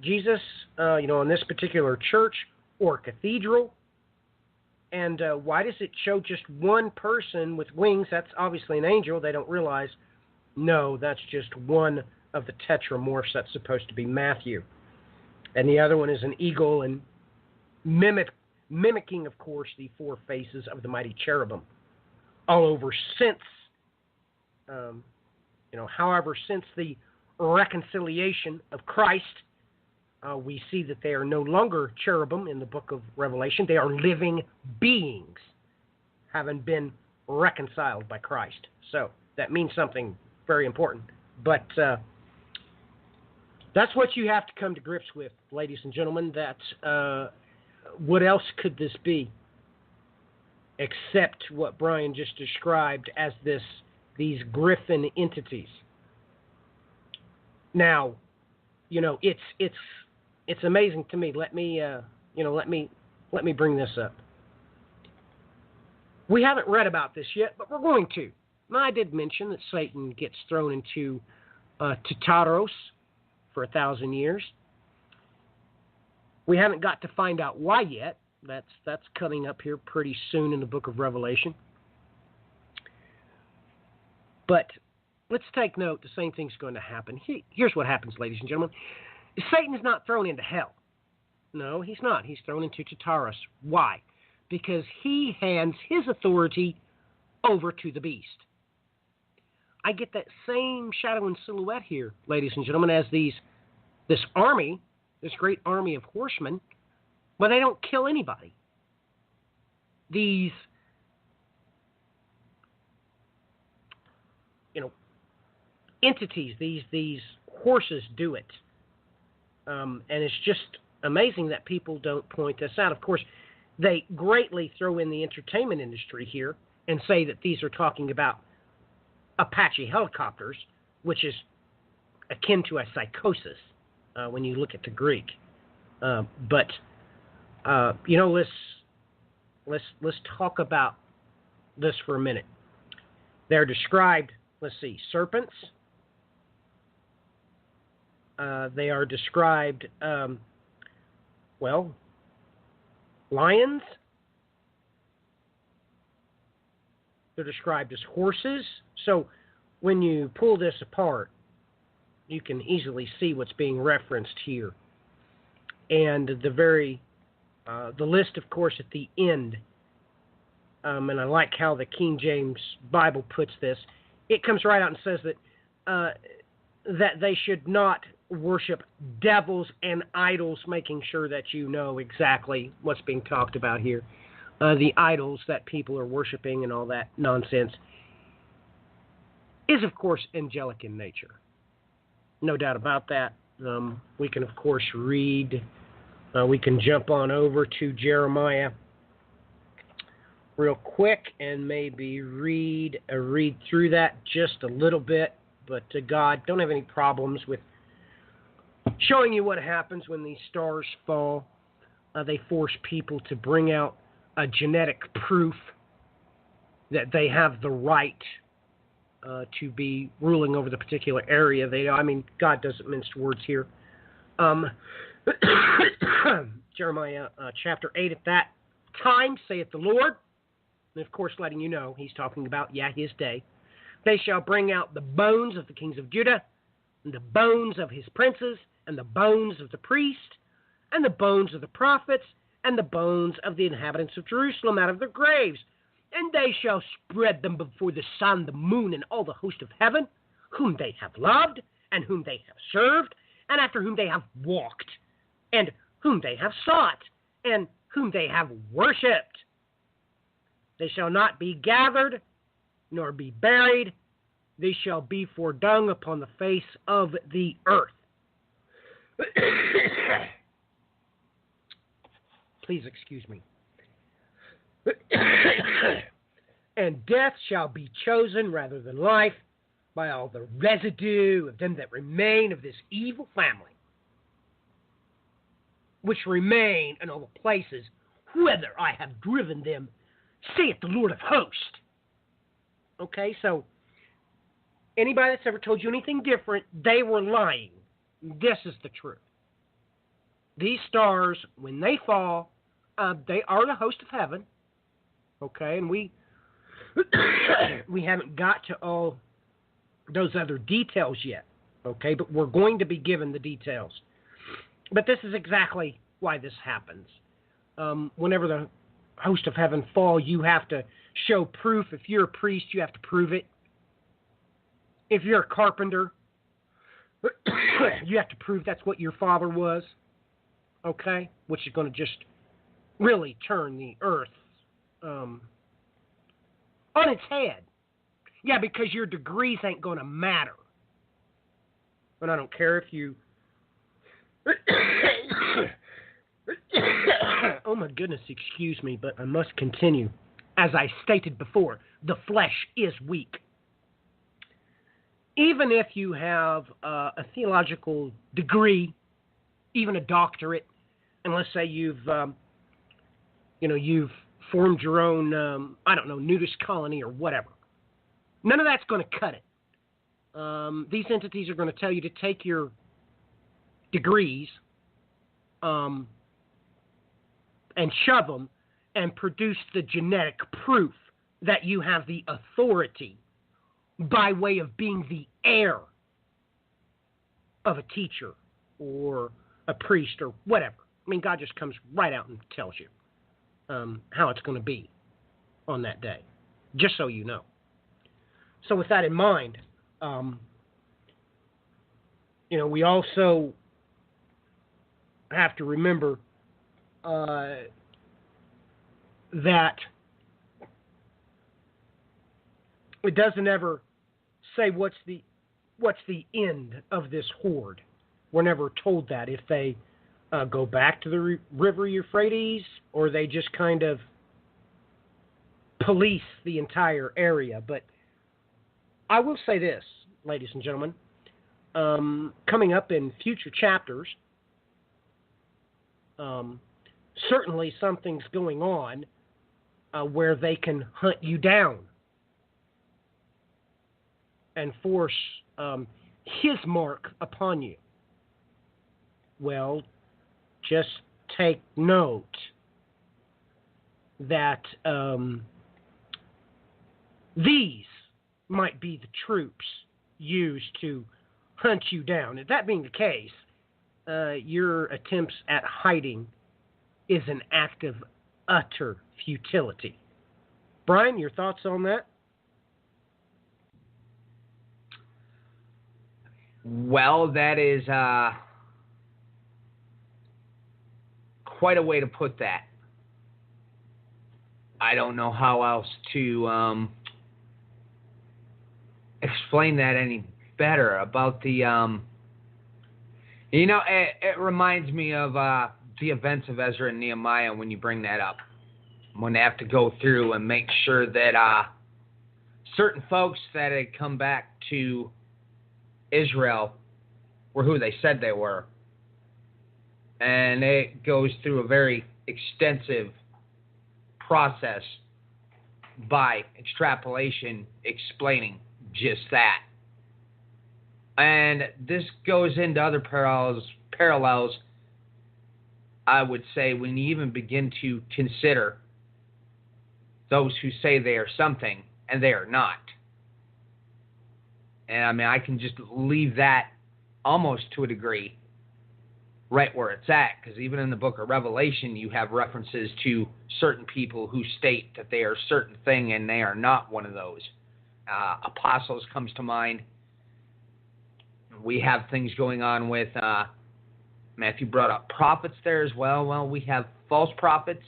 Jesus, in this particular church or cathedral? And why does it show just one person with wings? That's obviously an angel. They don't realize, no, that's just one of the tetramorphs. That's supposed to be Matthew. And the other one is an eagle, and mimicking, of course, the 4 faces of the mighty cherubim. All over since, however, since the reconciliation of Christ, we see that they are no longer cherubim in the book of Revelation. They are living beings, having been reconciled by Christ. So that means something very important. But that's what you have to come to grips with, ladies and gentlemen. That's what else could this be except what Brian just described as these griffin entities. Now, it's amazing to me. Let me bring this up. We haven't read about this yet, but we're going to. I did mention that Satan gets thrown into Tartarus for 1,000 years. We haven't got to find out why yet. That's coming up here pretty soon in the book of Revelation. But let's take note. The same thing's going to happen. Here's what happens, ladies and gentlemen. Satan's not thrown into hell. No, he's not. He's thrown into Tartarus. Why? Because he hands his authority over to the beast. I get that same shadow and silhouette here, ladies and gentlemen, as this army, this great army of horsemen, but they don't kill anybody. These, entities, these horses do it. And it's just amazing that people don't point this out. Of course, they greatly throw in the entertainment industry here and say that these are talking about Apache helicopters, which is akin to a psychosis. when you look at the Greek. But let's talk about this for a minute. They're described. Let's see, serpents. They are described. Lions. They're described as horses. So when you pull this apart, you can easily see what's being referenced here. And the list, of course, at the end, and I like how the King James Bible puts this, it comes right out and says that they should not worship devils and idols, making sure that you know exactly what's being talked about here. The idols that people are worshiping and all that nonsense is, of course, angelic in nature. No doubt about that. We can, of course, read. We can jump on over to Jeremiah real quick and maybe read through that just a little bit. But God, don't have any problems with showing you what happens when these stars fall. They force people to bring out a genetic proof that they have the right to be ruling over the particular area. God doesn't mince words here. Jeremiah chapter 8, at that time, saith the Lord, and of course letting you know, he's talking about, his day. They shall bring out the bones of the kings of Judah, and the bones of his princes, and the bones of the priests, and the bones of the prophets, and the bones of the inhabitants of Jerusalem out of their graves. And they shall spread them before the sun, the moon, and all the host of heaven, whom they have loved, and whom they have served, and after whom they have walked, and whom they have sought, and whom they have worshipped. They shall not be gathered, nor be buried. They shall be for dung upon the face of the earth. Please excuse me. And death shall be chosen rather than life by all the residue of them that remain of this evil family, which remain in all the places whither I have driven them, saith the Lord of hosts. Okay, so anybody that's ever told you anything different, they were lying. This is the truth. These stars, when they fall, they are the host of heaven. Okay, and we haven't got to all those other details yet. Okay, but we're going to be given the details. But this is exactly why this happens. Whenever the host of heaven fall, you have to show proof. If you're a priest, you have to prove it. If you're a carpenter, you have to prove that's what your father was. Okay, which is going to just really turn the earth on its head. Yeah, because your degrees ain't going to matter. And I don't care if you... Oh my goodness, excuse me, but I must continue. As I stated before, the flesh is weak. Even if you have a theological degree, even a doctorate, and let's say you've formed your own, nudist colony or whatever. None of that's going to cut it. These entities are going to tell you to take your degrees and shove them and produce the genetic proof that you have the authority by way of being the heir of a teacher or a priest or whatever. I mean, God just comes right out and tells you how it's going to be on that day, just so you know. So with that in mind, we also have to remember that it doesn't ever say what's the end of this horde. We're never told that if they go back to the river Euphrates or they just kind of police the entire area. But I will say this, ladies and gentlemen, coming up in future chapters. Certainly something's going on where they can hunt you down and force his mark upon you. Well, just take note that these might be the troops used to hunt you down. And that being the case, your attempts at hiding is an act of utter futility. Brian, your thoughts on that? Well, that is quite a way to put that. I don't know how else to explain that any better about the it reminds me of the events of Ezra and Nehemiah when you bring that up, when they have to go through and make sure that certain folks that had come back to Israel were who they said they were, and it goes through a very extensive process by extrapolation explaining just that. And this goes into other parallels, I would say, when you even begin to consider those who say they are something and they are not. And I mean, I can just leave that almost to a degree right where it's at, because even in the book of Revelation, you have references to certain people who state that they are a certain thing and they are not one of those. Apostles comes to mind. We have things going on with, Matthew brought up prophets there as well. Well, we have false prophets.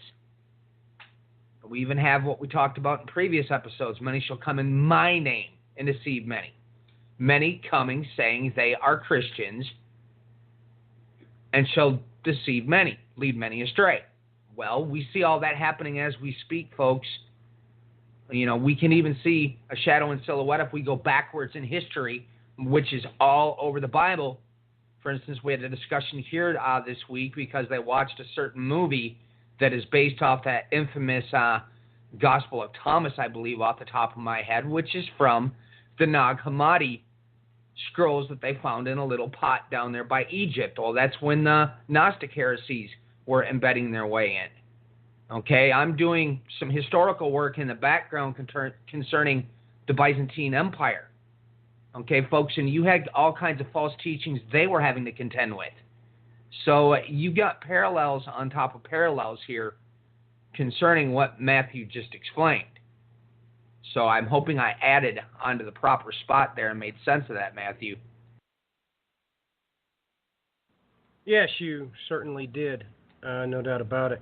We even have what we talked about in previous episodes. Many shall come in my name and deceive many. Many coming saying they are Christians and shall deceive many, lead many astray. Well, we see all that happening as we speak, folks. You know, we can even see a shadow and silhouette if we go backwards in history, which is all over the Bible. For instance, we had a discussion here this week because they watched a certain movie that is based off that infamous Gospel of Thomas, I believe, off the top of my head, which is from the Nag Hammadi scrolls that they found in a little pot down there by Egypt. Well, that's when the Gnostic heresies were embedding their way in. Okay, I'm doing some historical work in the background concerning the Byzantine Empire. Okay, folks, and you had all kinds of false teachings they were having to contend with. So you got parallels on top of parallels here concerning what Matthew just explained. So I'm hoping I added onto the proper spot there and made sense of that, Matthew. Yes, you certainly did. No doubt about it.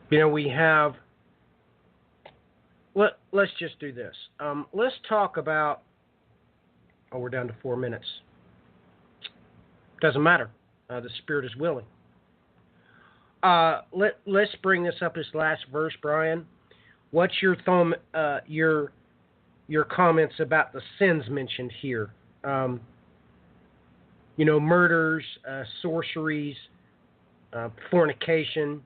We have... Let's just do this. Let's talk about... Oh, we're down to 4 minutes. Doesn't matter. The Spirit is willing. Let's bring this up, this last verse, Brian. What's your comments about the sins mentioned here? Murders, sorceries, fornication,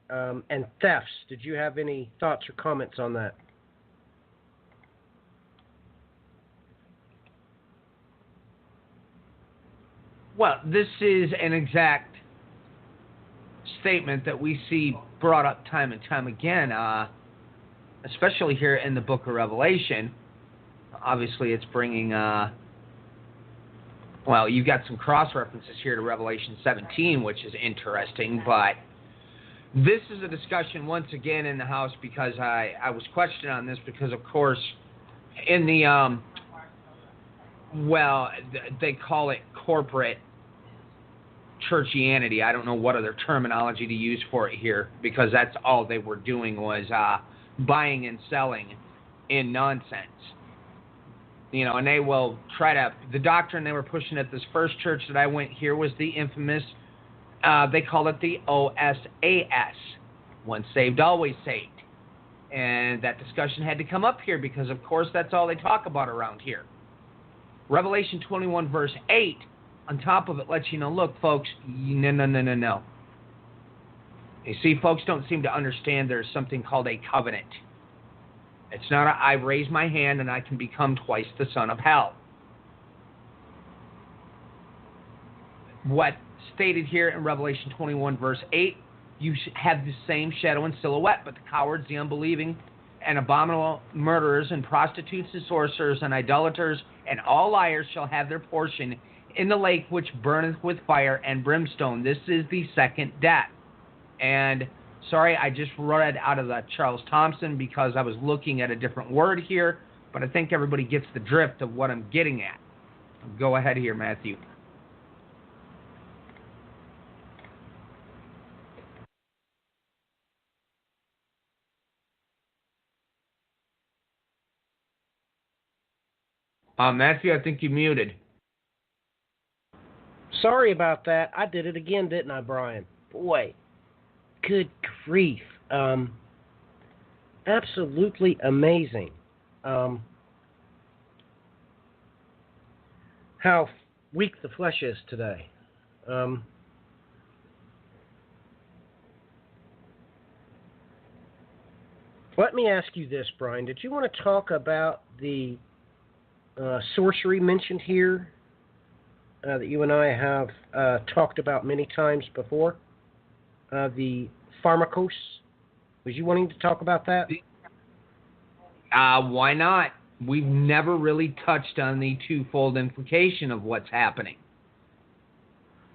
and thefts. Did you have any thoughts or comments on that? Well, this is an exact statement that we see brought up time and time again, especially here in the book of Revelation. Obviously, it's bringing, you've got some cross-references here to Revelation 17, which is interesting, but this is a discussion once again in the house because I was questioned on this because, of course, in the, they call it corporate churchianity. I don't know what other terminology to use for it here because that's all they were doing was buying and selling in nonsense. And they will try to, the doctrine they were pushing at this first church that I went here was the infamous, they call it the OSAS, once saved, always saved. And that discussion had to come up here because, of course, that's all they talk about around here. Revelation 21, verse 8, on top of it, lets you know, look, folks, no. You see, folks don't seem to understand there's something called a covenant. It's not I raise my hand and I can become twice the son of hell. What stated here in Revelation 21, verse 8, you have the same shadow and silhouette, but the cowards, the unbelieving, and abominable murderers, and prostitutes, and sorcerers, and idolaters, and all liars shall have their portion in the lake which burneth with fire and brimstone. This is the second death. And sorry, I just read out of the Charles Thompson because I was looking at a different word here, but I think everybody gets the drift of what I'm getting at. Go ahead here, Matthew. Matthew, I think you muted. Sorry about that. I did it again, didn't I, Brian? Boy, good grief. Absolutely amazing. How weak the flesh is today. Let me ask you this, Brian. Did you want to talk about the sorcery mentioned here that you and I have talked about many times before? The pharmakos. Was you wanting to talk about that? Why not? We've never really touched on the twofold implication of what's happening.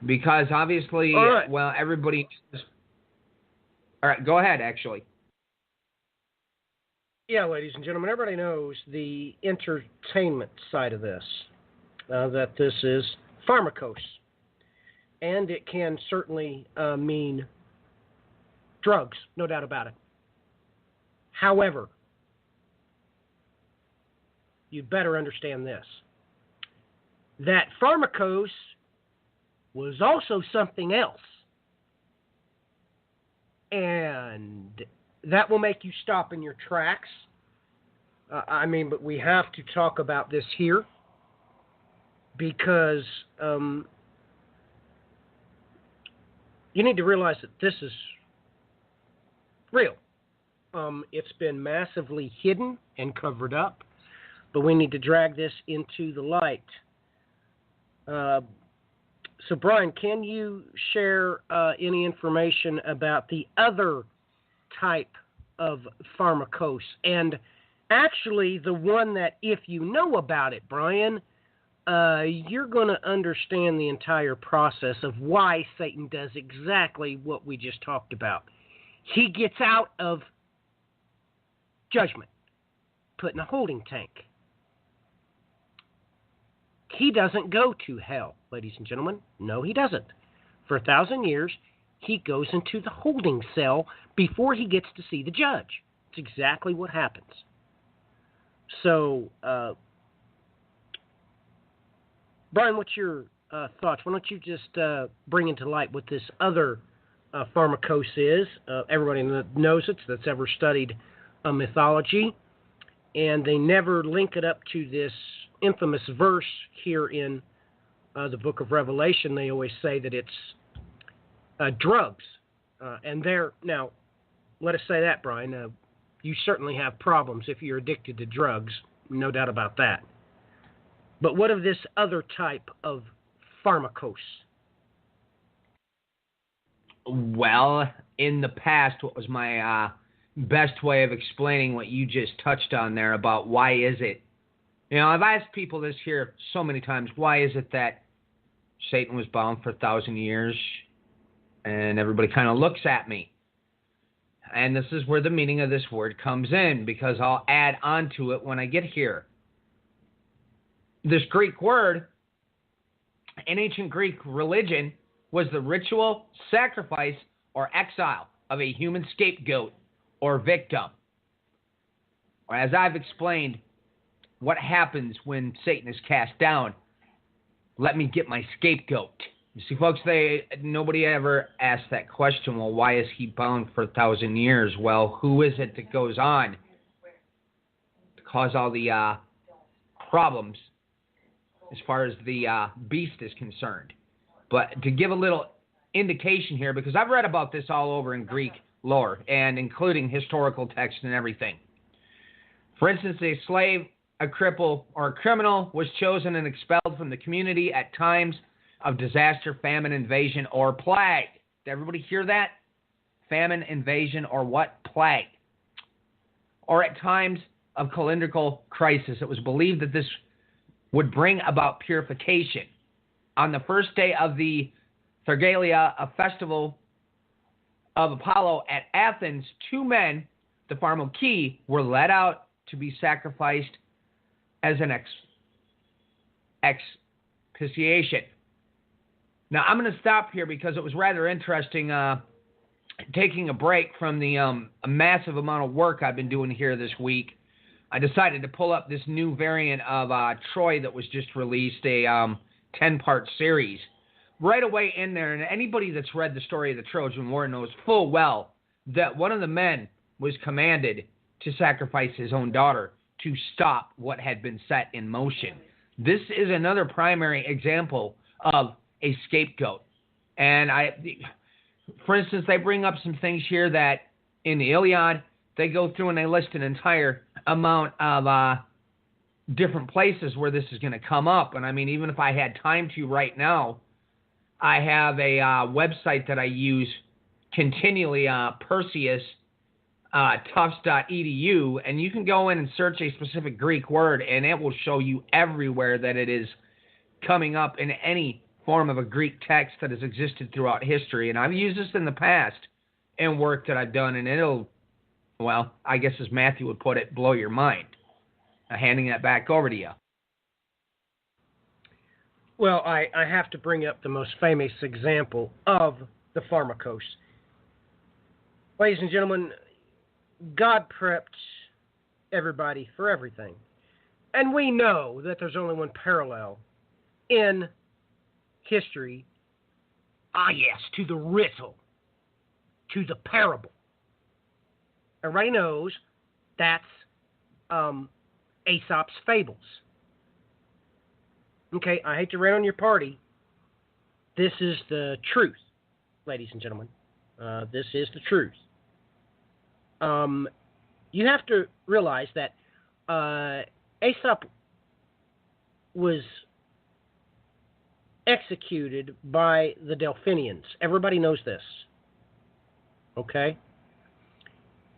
Because obviously, right. Well, everybody... All right, go ahead, actually. Yeah, ladies and gentlemen, everybody knows the entertainment side of this, that this is pharmakos. And it can certainly mean drugs, no doubt about it. However, you better understand this, that pharmakos was also something else. And that will make you stop in your tracks. But we have to talk about this here because you need to realize that this is real. It's been massively hidden and covered up, but we need to drag this into the light. So, Brian, can you share any information about the other type of pharmakos, and actually the one that, if you know about it, Brian, you're going to understand the entire process of why Satan does exactly what we just talked about. He gets out of judgment, put in a holding tank. He doesn't go to hell, ladies and gentlemen. No, he doesn't. For 1,000 years, he goes into the holding cell before he gets to see the judge. It's exactly what happens. So, Brian, what's your thoughts? Why don't you just bring into light what this other pharmakos is? Everybody knows it that's ever studied mythology, and they never link it up to this infamous verse here in the book of Revelation. They always say that it's drugs. And now, let us say that, Brian, you certainly have problems if you're addicted to drugs, no doubt about that. But what of this other type of pharmakos? Well, in the past, what was my best way of explaining what you just touched on there about why is it? I've asked people this here so many times. Why is it that Satan was bound for 1,000 years? And everybody kind of looks at me. And this is where the meaning of this word comes in, because I'll add on to it when I get here. This Greek word, in ancient Greek religion, was the ritual sacrifice or exile of a human scapegoat or victim. Or as I've explained, what happens when Satan is cast down? Let me get my scapegoat. You see, folks, nobody ever asked that question, well, why is he bound for 1,000 years? Well, who is it that goes on to cause all the problems as far as the beast is concerned. But to give a little indication here, because I've read about this all over in Greek lore, and including historical texts and everything. For instance, a slave, a cripple, or a criminal was chosen and expelled from the community at times of disaster, famine, invasion, or plague. Did everybody hear that? Famine, invasion, or what? Plague. Or at times of calendrical crisis. It was believed that this would bring about purification. On the first day of the Thargelia, a festival of Apollo at Athens, 2 men, the Pharmakeia, were led out to be sacrificed as an expiation. Now, I'm going to stop here because it was rather interesting taking a break from the a massive amount of work I've been doing here this week. I decided to pull up this new variant of Troy that was just released, a 10-part series. Right away in there, and anybody that's read the story of the Trojan War knows full well that one of the men was commanded to sacrifice his own daughter to stop what had been set in motion. This is another primary example of a scapegoat. And for instance, they bring up some things here that in the Iliad, they go through and they list an entire amount of different places where this is going to come up. And I mean, even if I had time to right now, I have a website that I use continually, Perseus, tufts.edu, and you can go in and search a specific Greek word, and it will show you everywhere that it is coming up in any form of a Greek text that has existed throughout history. And I've used this in the past in work that I've done, and it'll, well, I guess as Matthew would put it, blow your mind. Handing that back over to you. Well, I have to bring up the most famous example of the Pharmakos. Ladies and gentlemen, God prepped everybody for everything. And we know that there's only one parallel in history, to the riddle, to the parable. Everybody knows that's Aesop's fables. Okay, I hate to rain on your party. This is the truth, ladies and gentlemen. This is the truth. You have to realize that Aesop was executed by the Delphinians. Everybody knows this. Okay?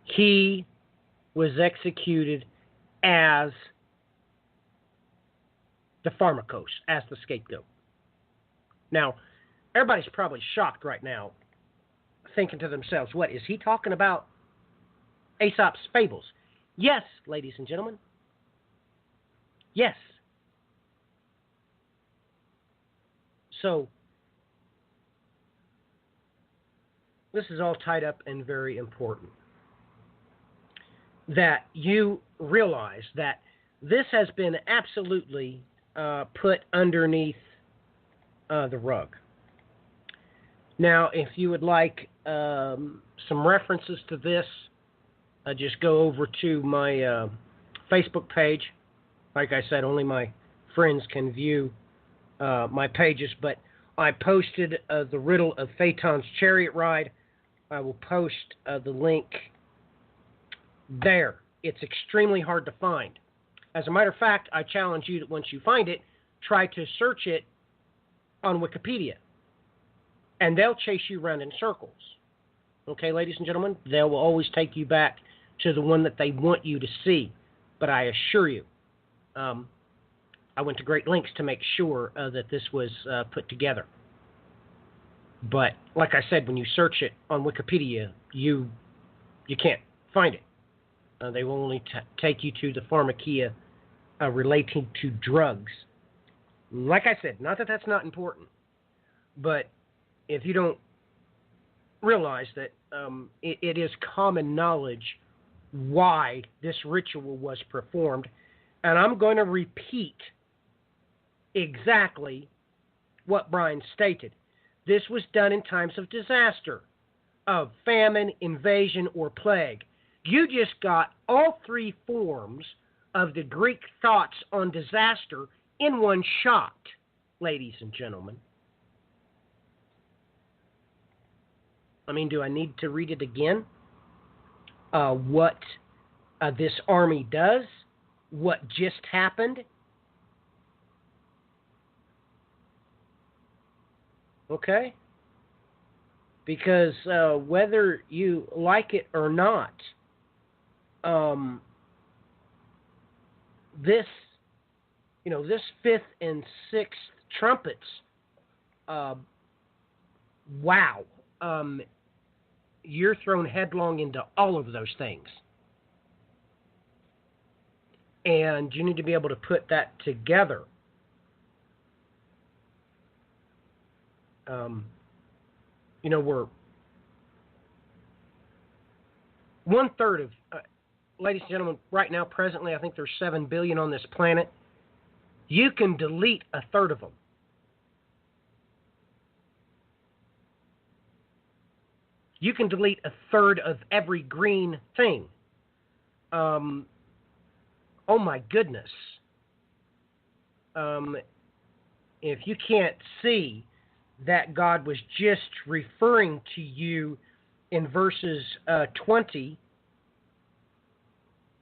He was executed as the Pharmakos, as the scapegoat. Now, everybody's probably shocked right now, thinking to themselves, what, is he talking about Aesop's fables? Yes, ladies and gentlemen. Yes. So, this is all tied up and very important. That you realize that this has been absolutely put underneath the rug. Now, if you would like some references to this, just go over to my Facebook page. Like I said, only my friends can view my pages, but I posted the riddle of Phaeton's chariot ride. I will post the link there. It's extremely hard to find. As a matter of fact, I challenge you that once you find it, try to search it on Wikipedia. And they'll chase you around in circles. Okay, ladies and gentlemen? They will always take you back to the one that they want you to see. But I assure you, I went to great lengths to make sure that this was put together. But, like I said, when you search it on Wikipedia, you can't find it. They will only take you to the Pharmakeia relating to drugs. Like I said, not that that's not important, but if you don't realize that it is common knowledge why this ritual was performed, and I'm going to repeat exactly what Brian stated. This was done in times of disaster, of famine, invasion, or plague. You just got all three forms of the Greek thoughts on disaster in one shot, ladies and gentlemen. I mean, do I need to read it again? What this army does, what just happened. Okay? Because whether you like it or not, this fifth and sixth trumpets, wow. You're thrown headlong into all of those things. And you need to be able to put that together. We're 1/3 of, ladies and gentlemen, right now, presently, I think there's 7 billion on this planet. You can delete 1/3 of them. You can delete 1/3 of every green thing. Oh my goodness. If you can't see that God was just referring to you in verses 20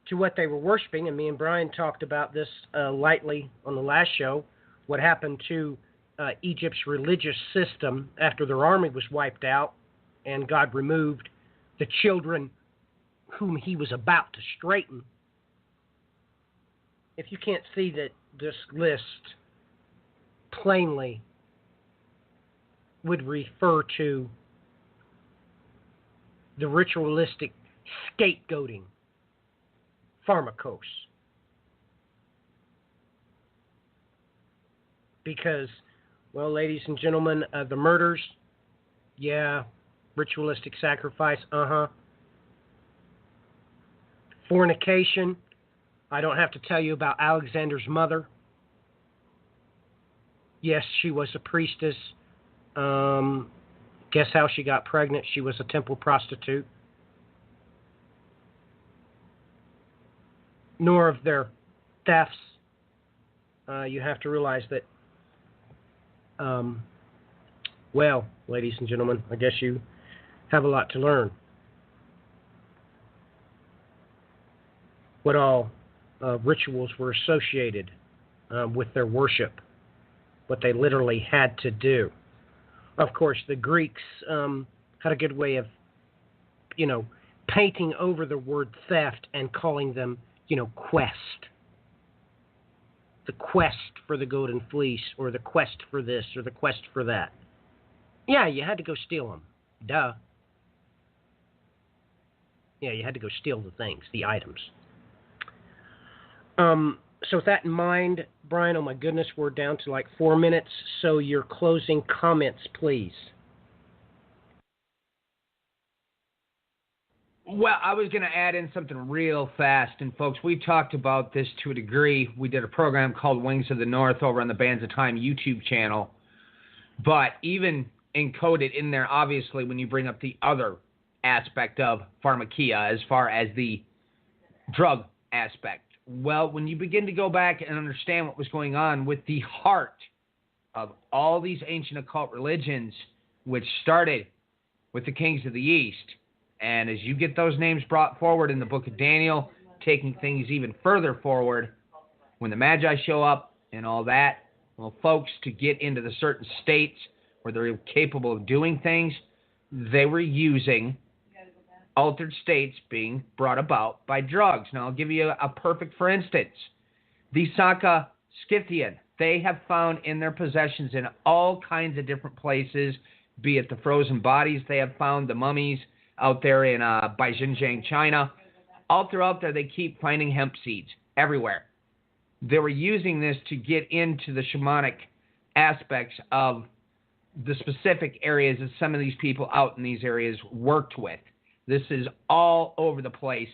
to what they were worshiping, and me and Brian talked about this lightly on the last show, what happened to Egypt's religious system after their army was wiped out and God removed the children whom he was about to straighten. If you can't see that this list plainly would refer to the ritualistic scapegoating pharmakos. Because, well, ladies and gentlemen, the murders, yeah, ritualistic sacrifice, fornication, I don't have to tell you about Alexander's mother. Yes, she was a priestess. Guess how she got pregnant? She was a temple prostitute. Nor of their thefts. You have to realize that, well, ladies and gentlemen, I guess you have a lot to learn. What all rituals were associated with their worship. What they literally had to do. Of course, the Greeks had a good way of, painting over the word theft and calling them, quest. The quest for the golden fleece, or the quest for this, or the quest for that. Yeah, you had to go steal them. Duh. Yeah, you had to go steal the things, the items. So with that in mind, Brian, oh my goodness, we're down to like 4 minutes. So your closing comments, please. Well, I was going to add in something real fast. And folks, we talked about this to a degree. We did a program called Wings of the North over on the Bands of Time YouTube channel. But even encoded in there, obviously, when you bring up the other aspect of pharmakia as far as the drug aspect. Well, when you begin to go back and understand what was going on with the heart of all these ancient occult religions, which started with the kings of the East, and as you get those names brought forward in the book of Daniel, taking things even further forward, when the Magi show up and all that, well, folks, to get into the certain states where they're capable of doing things, they were using altered states being brought about by drugs. Now, I'll give you a perfect for instance. The Saka Scythian, they have found in their possessions in all kinds of different places, be it the frozen bodies they have found, the mummies out there in by Xinjiang, China. All throughout there, they keep finding hemp seeds everywhere. They were using this to get into the shamanic aspects of the specific areas that some of these people out in these areas worked with. This is all over the place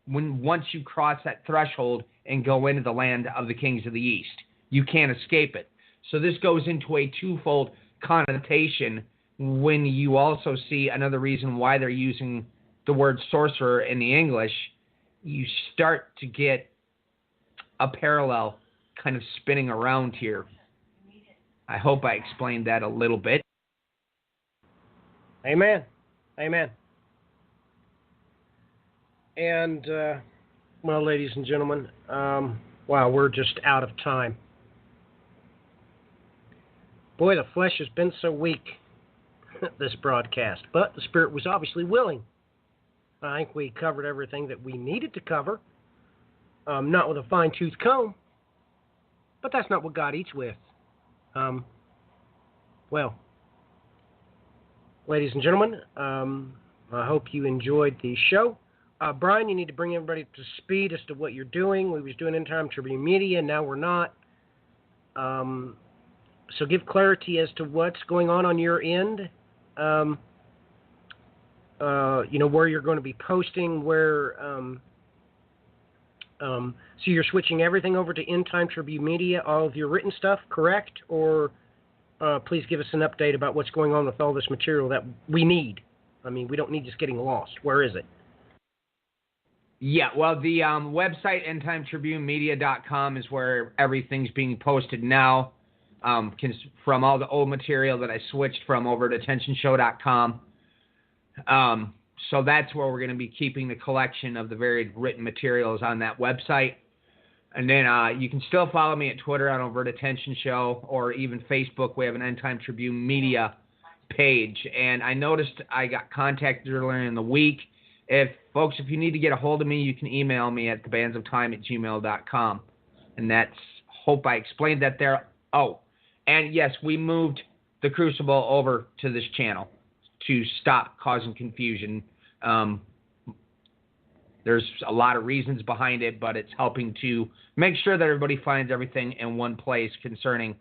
once you cross that threshold and go into the land of the kings of the East. You can't escape it. So this goes into a twofold connotation when you also see another reason why they're using the word sorcerer in the English. You start to get a parallel kind of spinning around here. I hope I explained that a little bit. Amen. Amen. And, well, ladies and gentlemen, wow, we're just out of time. Boy, the flesh has been so weak, this broadcast, but the spirit was obviously willing. I think we covered everything that we needed to cover, not with a fine-tooth comb, but that's not what God eats with. Well, ladies and gentlemen, I hope you enjoyed the show. Brian, you need to bring everybody to speed as to what you're doing. We was doing End Time Tribune Media, now we're not. So give clarity as to what's going on your end. Where you're going to be posting, where. So you're switching everything over to End Time Tribune Media, all of your written stuff, correct? Or please give us an update about what's going on with all this material that we need. I mean, we don't need just getting lost. Where is it? Yeah, well, the website, endtimetribunemedia.com, is where everything's being posted now, from all the old material that I switched from over to attentionshow.com. So that's where we're going to be keeping the collection of the varied written materials on that website. And then you can still follow me at Twitter on Overt Attention Show, or even Facebook. We have an End Time Tribune Media page. And I noticed I got contacted earlier in the week. Folks, if you need to get a hold of me, you can email me at thebandsofTime@gmail.com. And that's, hope I explained that there. Oh, and yes, we moved the Crucible over to this channel to stop causing confusion. There's a lot of reasons behind it, but it's helping to make sure that everybody finds everything in one place concerning